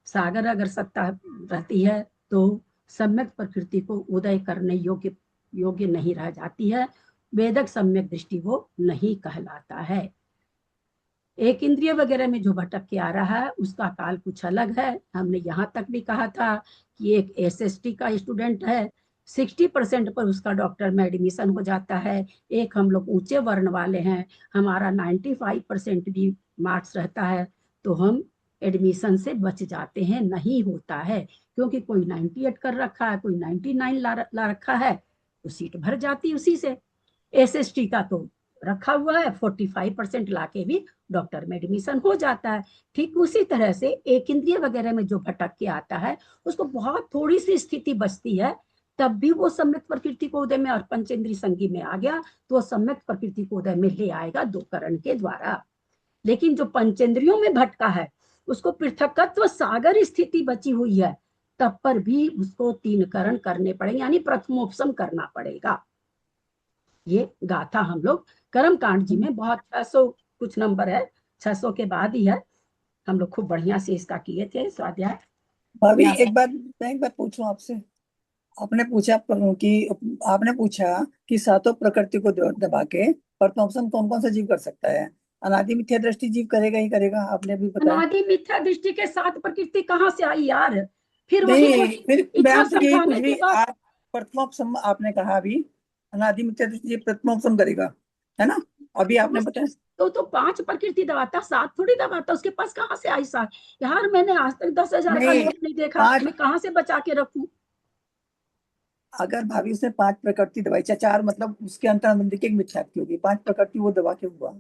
सागर अगर सत्ता रहती है तो सम्यक प्रकृति को उदय करने योग्य नहीं रह जाती है, वेदक सम्यक दृष्टि वो नहीं कहलाता है। एक इंद्रिय वगैरह में जो भटक के आ रहा है उसका काल कुछ अलग है। हमने यहाँ तक भी कहा था कि एक SST का स्टूडेंट है, 60% पर उसका डॉक्टर में एडमिशन हो जाता है। एक हम लोग ऊंचे वर्ण वाले हैं, हमारा 95% भी मार्क्स रहता है तो हम एडमिशन से बच जाते हैं, नहीं होता है। क्योंकि कोई 98 कर रखा है, कोई 99 ला रखा है, तो सीट भर जाती उसी से। SST का तो रखा हुआ है, 45% लाके भी डॉक्टर में एडमिशन हो जाता है। ठीक उसी तरह से एक इंद्रिय वगैरह में जो भटक के आता है उसको बहुत थोड़ी सी स्थिति बचती है, तब भी वो सम्यक प्रकृति को उदय में और पंचेंद्रिय संगी में आ गया तो वो सम्यक प्रकृति को उदय में ले आएगा दो करण के द्वारा। लेकिन जो पंचेंद्रियों में भटका है उसको पृथकत्व सागर स्थिति बची हुई है, तब पर भी उसको तीन करण करने पड़ेंगे, यानी प्रथमोपशम करना पड़ेगा। ये गाथा हम लोग कर्म कांड जी में बहुत 600 कुछ नंबर है, 600 के बाद ही है, हम लोग खूब बढ़िया से इसका किए थे स्वाध्याय। भाभी एक बात पूछूं आपसे। आपने पूछा कि सातों प्रकृति को दबा के प्रथमोपसम कौन कौन सा जीव कर सकता है? अनादि मिथ्या दृष्टि जीव करेगा ही करेगा, आपने अभी बताया। अनादि मिथ्या दृष्टि के साथ प्रकृति कहाँ से आई यार? फिर वही नहीं, फिर मैं इतना आपसे यही पूछ समझाने रही, के बाद आप प्रथमोपसम आपने कहा अभी, अनादि मिथ्या दृष्टि जीव प्रथमोपसम करेगा, है ना? अभी आपने बताया तो 5 प्रकृति दबाता, 7 थोड़ी दबाता, उसके पास कहाँ से आई 7? यार मैंने आज तक 10,000 का नहीं, नोट नहीं देखा, 5 मैं कहाँ से बचा के रखूं? अगर भाभी उसने 5 प्रकृति दबाई, 4 मतलब उसके अंतर्बंधी की एक मिथ्यात्व होगी, 5 प्रकृति वो दबा के हुआ,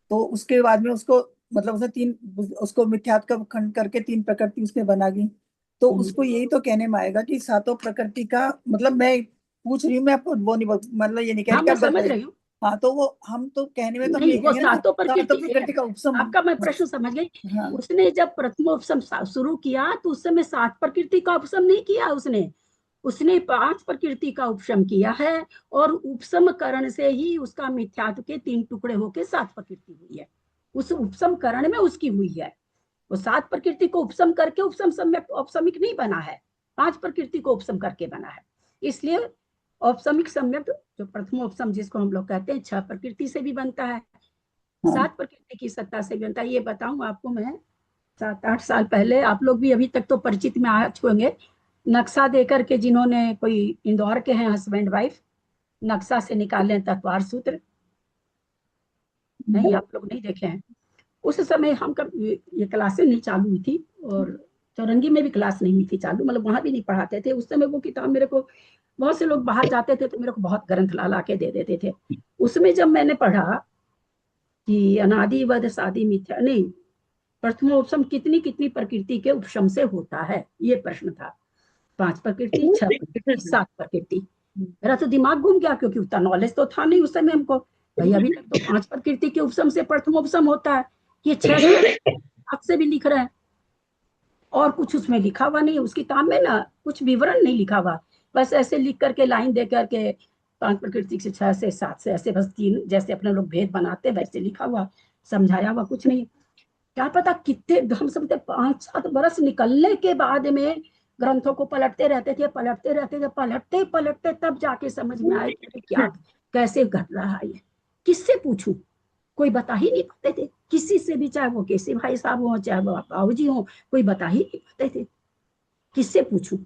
तो उसके बाद में उसको मतलब उसने 3 उसको मिथ्यात्व का खंड करके 3 प्रकृति उसने बना दी, तो उसको यही तो कहने में आएगा कि सातों प्रकृति का मतलब, मैं पूछ रही हूँ, मैं आपको वो नहीं मतलब ये नहीं कह हाँ, रही कि मैं आप गलत समझ है। रही हूँ। हाँ, तो वो हम तो कहने में तो हम नहीं, ये वो कहेंगे ना, सातों सातों प्रकृति का उपसम। आपका मैं प्रश्न समझ गई। हाँ। उसने जब प्रथमोपसम शुरू किया तो उस समय 7 प्रकृति का उपसम नहीं किया उसने 5 प्रकृति का उपशम किया है, और उपसम करण से ही उसका मिथ्यात्व के 3 टुकड़े होके 7 प्रकृति हुई है। उस उपसम करण में उसकी हुई है। वो 7 प्रकृति को उपसम करके उपसम सम्यक औपसमिक नहीं बना है, 5 प्रकृति को उपसम करके बना है। इसलिए औपसमिक सम्यक जो प्रथमोपसम जिसको हम लोग कहते हैं 6 प्रकृति से भी बनता है, 7 प्रकृति की सत्ता से भी बनता है। ये बताऊं आपको मैं, 7-8 साल पहले, आप लोग भी अभी तक तो परिचित में आ चुके होंगे, नक्शा देकर के जिन्होंने, कोई इंदौर के हैं हस्बैंड वाइफ, नक्शा से निकाले तत्वार सूत्र, नहीं आप लोग नहीं देखे हैं। उस समय हम कब ये क्लासें नहीं चालू हुई थी, और चौरंगी में भी क्लास नहीं हुई थी चालू, मतलब वहां भी नहीं पढ़ाते थे उस समय। वो किताब मेरे को, बहुत से लोग बाहर जाते थे तो मेरे को बहुत ग्रंथ ला के दे देते थे। उसमें जब मैंने पढ़ा कि अनादि वद सादि मिथ्या, नहीं, प्रथमोपसम कितनी कितनी प्रकृति के उपशम से होता है, ये प्रश्न था। 5 प्रकृति, 6 प्रकृति, 7 प्रकृति। मेरा तो दिमाग घूम गया, क्योंकि उतना नॉलेज तो था नहीं उस समय हमको। भाई अभी तक तो 5 प्रकृति के उपशम से प्रथमोपसम होता है, ये 6 से भी लिख रहे हैं, और कुछ उसमें लिखा हुआ नहीं। उस किताब में ना कुछ विवरण नहीं लिखा हुआ, बस ऐसे लिख करके लाइन दे करके 5 प्रकृति से 6 से 7 से ऐसे, बस 3 जैसे अपने लोग भेद बनाते वैसे लिखा हुआ, समझाया हुआ कुछ नहीं। क्या पता कितने, हम समझते 5-7 बरस निकलने के बाद में ग्रंथों को पलटते रहते थे, पलटते तब जाके समझ में आए कि क्या कैसे घट रहा है ये। किससे पूछूं? कोई बता ही नहीं पाते थे किसी से भी, चाहे वो केसी भाई साहब हो, चाहे वो बाबूजी हो, कोई बता ही नहीं पाते थे। किससे पूछूं?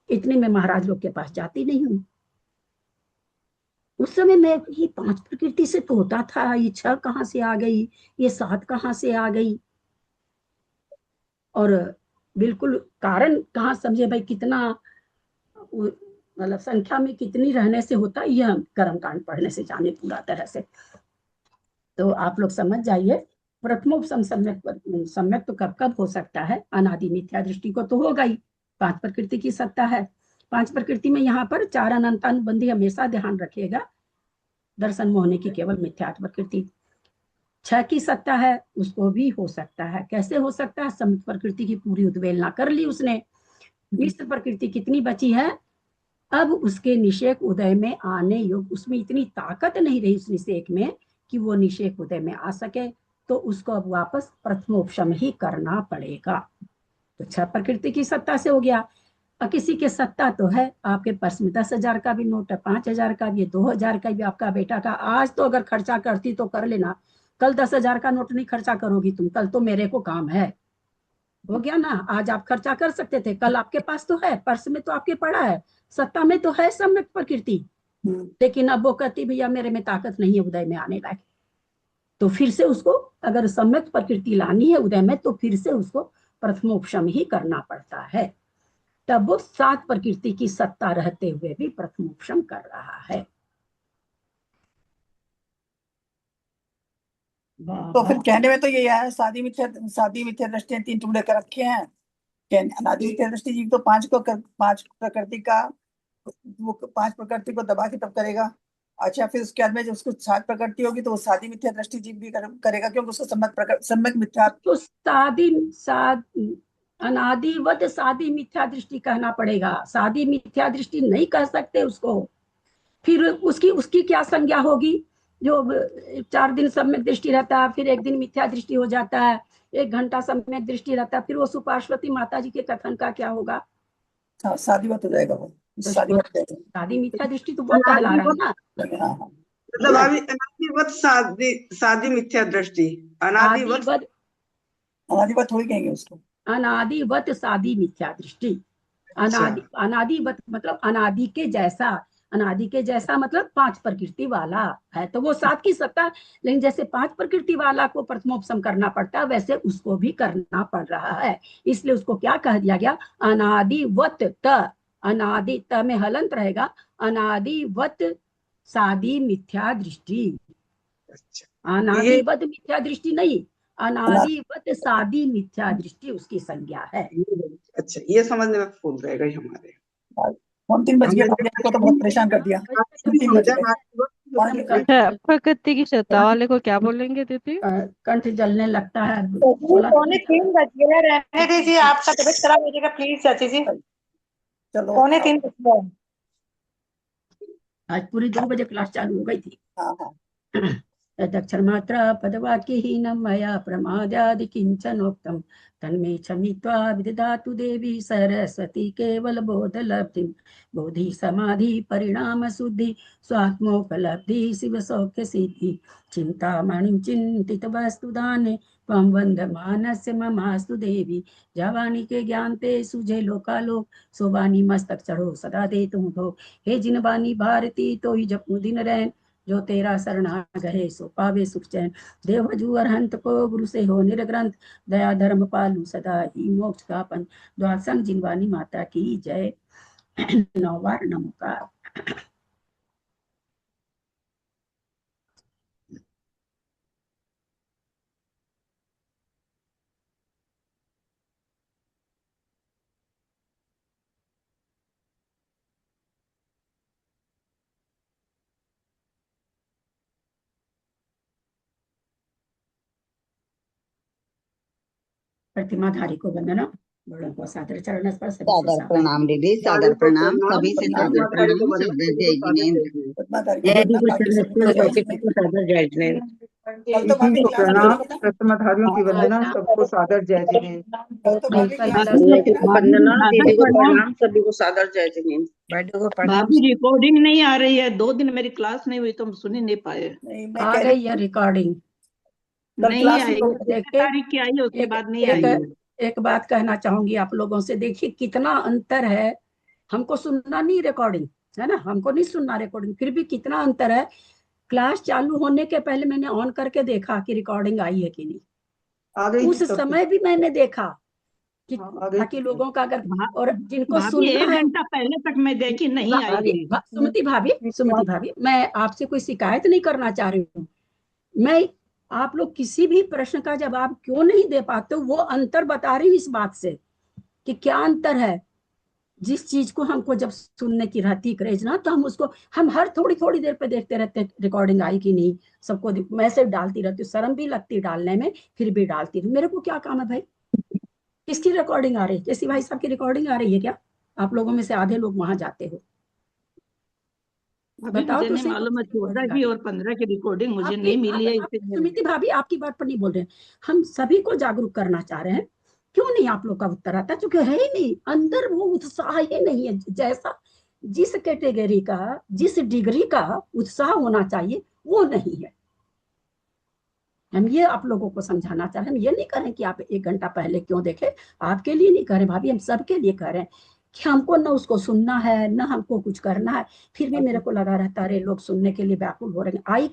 इतने में महाराज लोग के पास जाती नहीं हूँ। उस समय मैं, ये 5 प्रकृति से तो होता था, ये 6 कहाँ से आ गई, ये 7 कहाँ से आ गई, और बिल्कुल कारण कहाँ समझे भाई, कितना मतलब संख्या में कितनी रहने से होता, यह हम कर्मकांड पढ़ने से जाने पूरा तरह से। तो आप लोग समझ जाइए, प्रथमोपसम सम्यक तो कब कब हो सकता है? अनादि मिथ्या दृष्टि को तो होगा ही, 5 प्रकृति की सत्ता है। 5 प्रकृति में यहाँ पर 4 अनंतानुबंधी हमेशा ध्यान रखिएगा, दर्शन मोहने की केवल मिथ्यात्व प्रकृति। 6 की सत्ता है, उसको भी हो सकता है। कैसे हो सकता है? समित प्रकृति की पूरी उद्वेलना कर ली उसने, मिश्र प्रकृति कितनी बची है? अब उसके निषेक उदय में आने योग, उसमें इतनी ताकत नहीं रही उस निषेक में कि वो निषेक उदय में आ सके, तो उसको अब वापस प्रथमोपशम ही करना पड़ेगा। तो 6 प्रकृति की सत्ता से हो गया। और किसी के सत्ता तो है, आपके पास में 10,000 का भी नोट है, 5,000 का भी, 2,000 का भी, आपका बेटा का। आज तो अगर खर्चा करती तो कर लेना, कल 10,000 का नोट नहीं खर्चा करोगी तुम, कल तो मेरे को काम है, हो गया ना। आज आप खर्चा कर सकते थे, कल आपके पास तो है, पर्स में तो आपके पड़ा है, सत्ता में तो है सम्यक प्रकृति, लेकिन अब वो कहती भैया मेरे में ताकत नहीं है उदय में आने लायक, तो फिर से उसको अगर सम्यक प्रकृति लानी है उदय में, तो फिर से उसको प्रथमोपशम ही करना पड़ता है। तब वो 7 प्रकृति की सत्ता रहते हुए भी प्रथमोपशम कर रहा है। तो फिर कहने में तो ये है, सादी मिथ्या दृष्टि 3 टुकड़े कर रखे हैं। अनादि मिथ्या दृष्टि जीव तो 5 प्रकृति का, वो 5 प्रकृति को दबा के तब करेगा। अच्छा, फिर उसके बाद में जब उसको 7 प्रकृति होगी तो वो सादी मिथ्या दृष्टि जीव भी करेगा, क्योंकि उसको सम्यक मिथ्या, तो अनादिवत सादी मिथ्या दृष्टि कहना पड़ेगा। सादी मिथ्या दृष्टि नहीं कह सकते उसको, फिर उसकी क्या संज्ञा होगी? जो 4 दिन सम्यक दृष्टि रहता है, फिर 1 दिन मिथ्या दृष्टि हो जाता है, 1 घंटा सम्यक दृष्टि रहता है, फिर वो सुपार्श्वती माता जी के कथन का क्या होगा? शादीवत हो जाएगा वो, शादी मिथ्या दृष्टि तो वो कहला रहा है ना। मतलब भाभी अनादिवत सादी मिथ्या दृष्टि, अनादिवत अनादिवत थोड़ी कहेंगे उसको, अनादिवत सादी मिथ्या दृष्टि। अनादिवत मतलब अनादि के जैसा, अनादि के जैसा मतलब 5 प्रकृति वाला है तो वो 7 की सत्ता, लेकिन जैसे 5 प्रकृति वाला को प्रथमोपसम करना पड़ता है वैसे उसको भी करना पड़ रहा है, इसलिए उसको क्या कह दिया गया, अनादिवत त, अनादि त में हलंत रहेगा, अनादिवत सादी मिथ्या दृष्टि। अनादिवत मिथ्या दृष्टि नहीं, अनादिवत सादी मिथ्या दृष्टि उसकी संज्ञा है। अच्छा, ये समझने में फूल रहेगा ही हमारे। कौन 3 बज गए, आपको तो बहुत परेशान कर दिया। 3 बज गए। प्रकृति की सत्ता वाले को क्या बोलेंगे दीदी? कंठ जलने लगता है। पौने 3 बज गए, रहने दीजिए, आपका तबीयत खराब हो जाएगा प्लीज चाची जी। चलो पौने 3 बज गए। आज पूरी 2 बजे क्लास चालू हो गई थी। तदक्षरमात्रा पदवाक्यहीनं मया प्रमादादि किंचनोक्तं तन्मे क्षमित्वा विदधातु देवी सरस्वती केवलबोधलब्धिं। बोधि समाधि परिणाम शुद्धि स्वात्मोपलब्धि शिव सौख्य सिद्धि। चिंतामणिं चिंतित वस्तुदाने त्वं वन्दमानस्य ममास्तु देवी। जवानी के ज्ञान ते सुझे लोकालोक सोबानी मस्तक चढ़ो सदा दे तुम भो। हे जिनबानी भारती तो ही जपू दिन रैन जो तेरा शरणा गहे सो पावे सुख चैन। देव जू अरहंत को गुरु से हो निर्ग्रंथ दया धर्म पालू सदा ही मोक्ष का पन। द्वादशंग जिनवानी माता की जय। 9 बार नमोकार। प्रतिमाधारी को वंदना, बड़ों को सादर चरण स्पर्श। सादर प्रणाम दीदी, सादर प्रणाम, सभी से सादर प्रणाम, सादर जय जिनेंद्र। जय सादर जय जिनेंद्र। प्रणाम, प्रतिमाधारियों की वंदना, सबको सादर जय जिनेंद्र। वंदना, दीदी को प्रणाम, सभी को सादर जय जिनेंद्र। भाभी रिकॉर्डिंग नहीं आ रही है, 2 दिन मेरी क्लास नहीं हुई तो हम सुन ही नहीं पाए। आ गई है रिकॉर्डिंग, नहीं आई, तारीख की आई है, उसके बाद नहीं आई है। एक बात कहना चाहूंगी आप लोगों से, देखिए कितना अंतर है। हमको सुनना नहीं रिकॉर्डिंग, है ना, हमको नहीं सुनना रिकॉर्डिंग, फिर भी कितना अंतर है। क्लास चालू होने के पहले मैंने ऑन करके देखा कि रिकॉर्डिंग आई है कि नहीं। उस समय भी मैंने देखा कि ताकि लोगों का अगर, और जिनको सुनना 1 घंटा पहले तक मैं देखी, नहीं आई। सुमति भाभी, मैं आपसे कोई शिकायत नहीं करना चाह रही हूँ। मैं आप लोग किसी भी प्रश्न का जवाब क्यों नहीं दे पाते, वो अंतर बता रही हूँ इस बात से कि क्या अंतर है। जिस चीज को हमको जब सुनने की रहती क्रेज ना, तो हम उसको हर थोड़ी देर पे देखते रहते रिकॉर्डिंग आई कि नहीं। सबको मैसेज डालती रहती हूँ, शर्म भी लगती डालने में, फिर भी डालती हूँ। मेरे को क्या काम है भाई, किसकी रिकॉर्डिंग आ रही है? जैसी भाई साहब की रिकॉर्डिंग आ रही है क्या? आप लोगों में से आधे लोग वहां जाते हो, बताओ। मुझे नहीं मालूम है, 14 की और 15 की रिकॉर्डिंग मुझे नहीं मिली है। सुमिति भाभी आपकी बात पर नहीं बोल रहे हैं, हम सभी को जागरूक करना चाह रहे हैं। क्यों नहीं आप लोग का उत्तर आता? क्योंकि है ही नहीं अंदर, वो उत्साह ही नहीं है। जैसा जिस कैटेगरी का, जिस डिग्री का उत्साह होना चाहिए वो नहीं है। हम ये आप लोगों को समझाना चाह रहे हैं। हम ये नहीं कह रहे कि आप 1 घंटा पहले क्यों देखे, आपके लिए नहीं कह रहे भाभी, हम सबके लिए कह रहे हैं कि हमको न उसको सुनना है न हमको कुछ करना है। फिर भी मेरे को लगा रहता है लोग सुनने के लिए व्याकुल हो रहे हैं, आई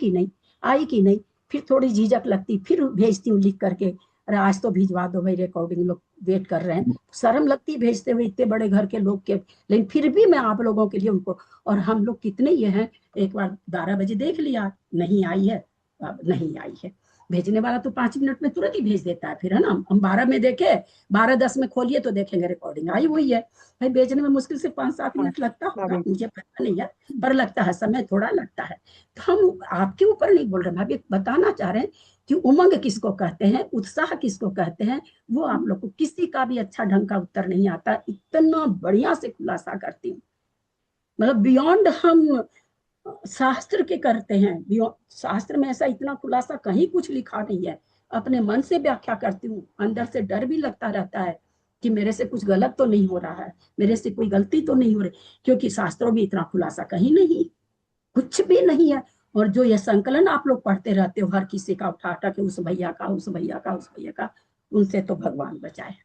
कि नहीं। फिर थोड़ी झिझक लगती, फिर भेजती हूँ लिख करके, अरे आज तो भिजवा दो भाई, रिकॉर्डिंग लोग वेट कर रहे हैं। शर्म लगती भेजते हुए इतने बड़े घर के लोग के, लेकिन फिर भी मैं आप लोगों के लिए उनको, और हम लोग कितने ये हैं, एक बार 12 बजे देख लिया, नहीं आई है, नहीं आई है। भेजने वाला तो 5 मिनट में तुरंत ही भेज देता है, फिर है ना। हम 12 में देखे, 12:10 में खोलिए तो देखेंगे रिकॉर्डिंग आई हुई है। भाई भेजने में मुश्किल से 5-7 मिनट लगता होगा, मुझे पता नहीं है, पर लगता है, समय थोड़ा लगता है। तो हम आपके ऊपर नहीं बोल रहे, भाभी बताना चाह रहे हैं कि उमंग किसको कहते हैं, उत्साह किसको कहते हैं, वो आप लोग को किसी का भी अच्छा ढंग का उत्तर नहीं आता। इतना बढ़िया से खुलासा करती हूँ, मतलब बियॉन्ड हम शास्त्र के करते हैं। शास्त्र में ऐसा इतना खुलासा कहीं कुछ लिखा नहीं है। अपने मन से व्याख्या करती हूँ, अंदर से डर भी लगता रहता है कि मेरे से कुछ गलत तो नहीं हो रहा है, मेरे से कोई गलती तो नहीं हो रही, क्योंकि शास्त्रों में इतना खुलासा कहीं नहीं, कुछ भी नहीं है। और जो ये संकलन आप लोग पढ़ते रहते हो हर किसी का उठा उठा के, उस भैया का, उस भैया का, उस भैया का, उनसे तो भगवान बचाए।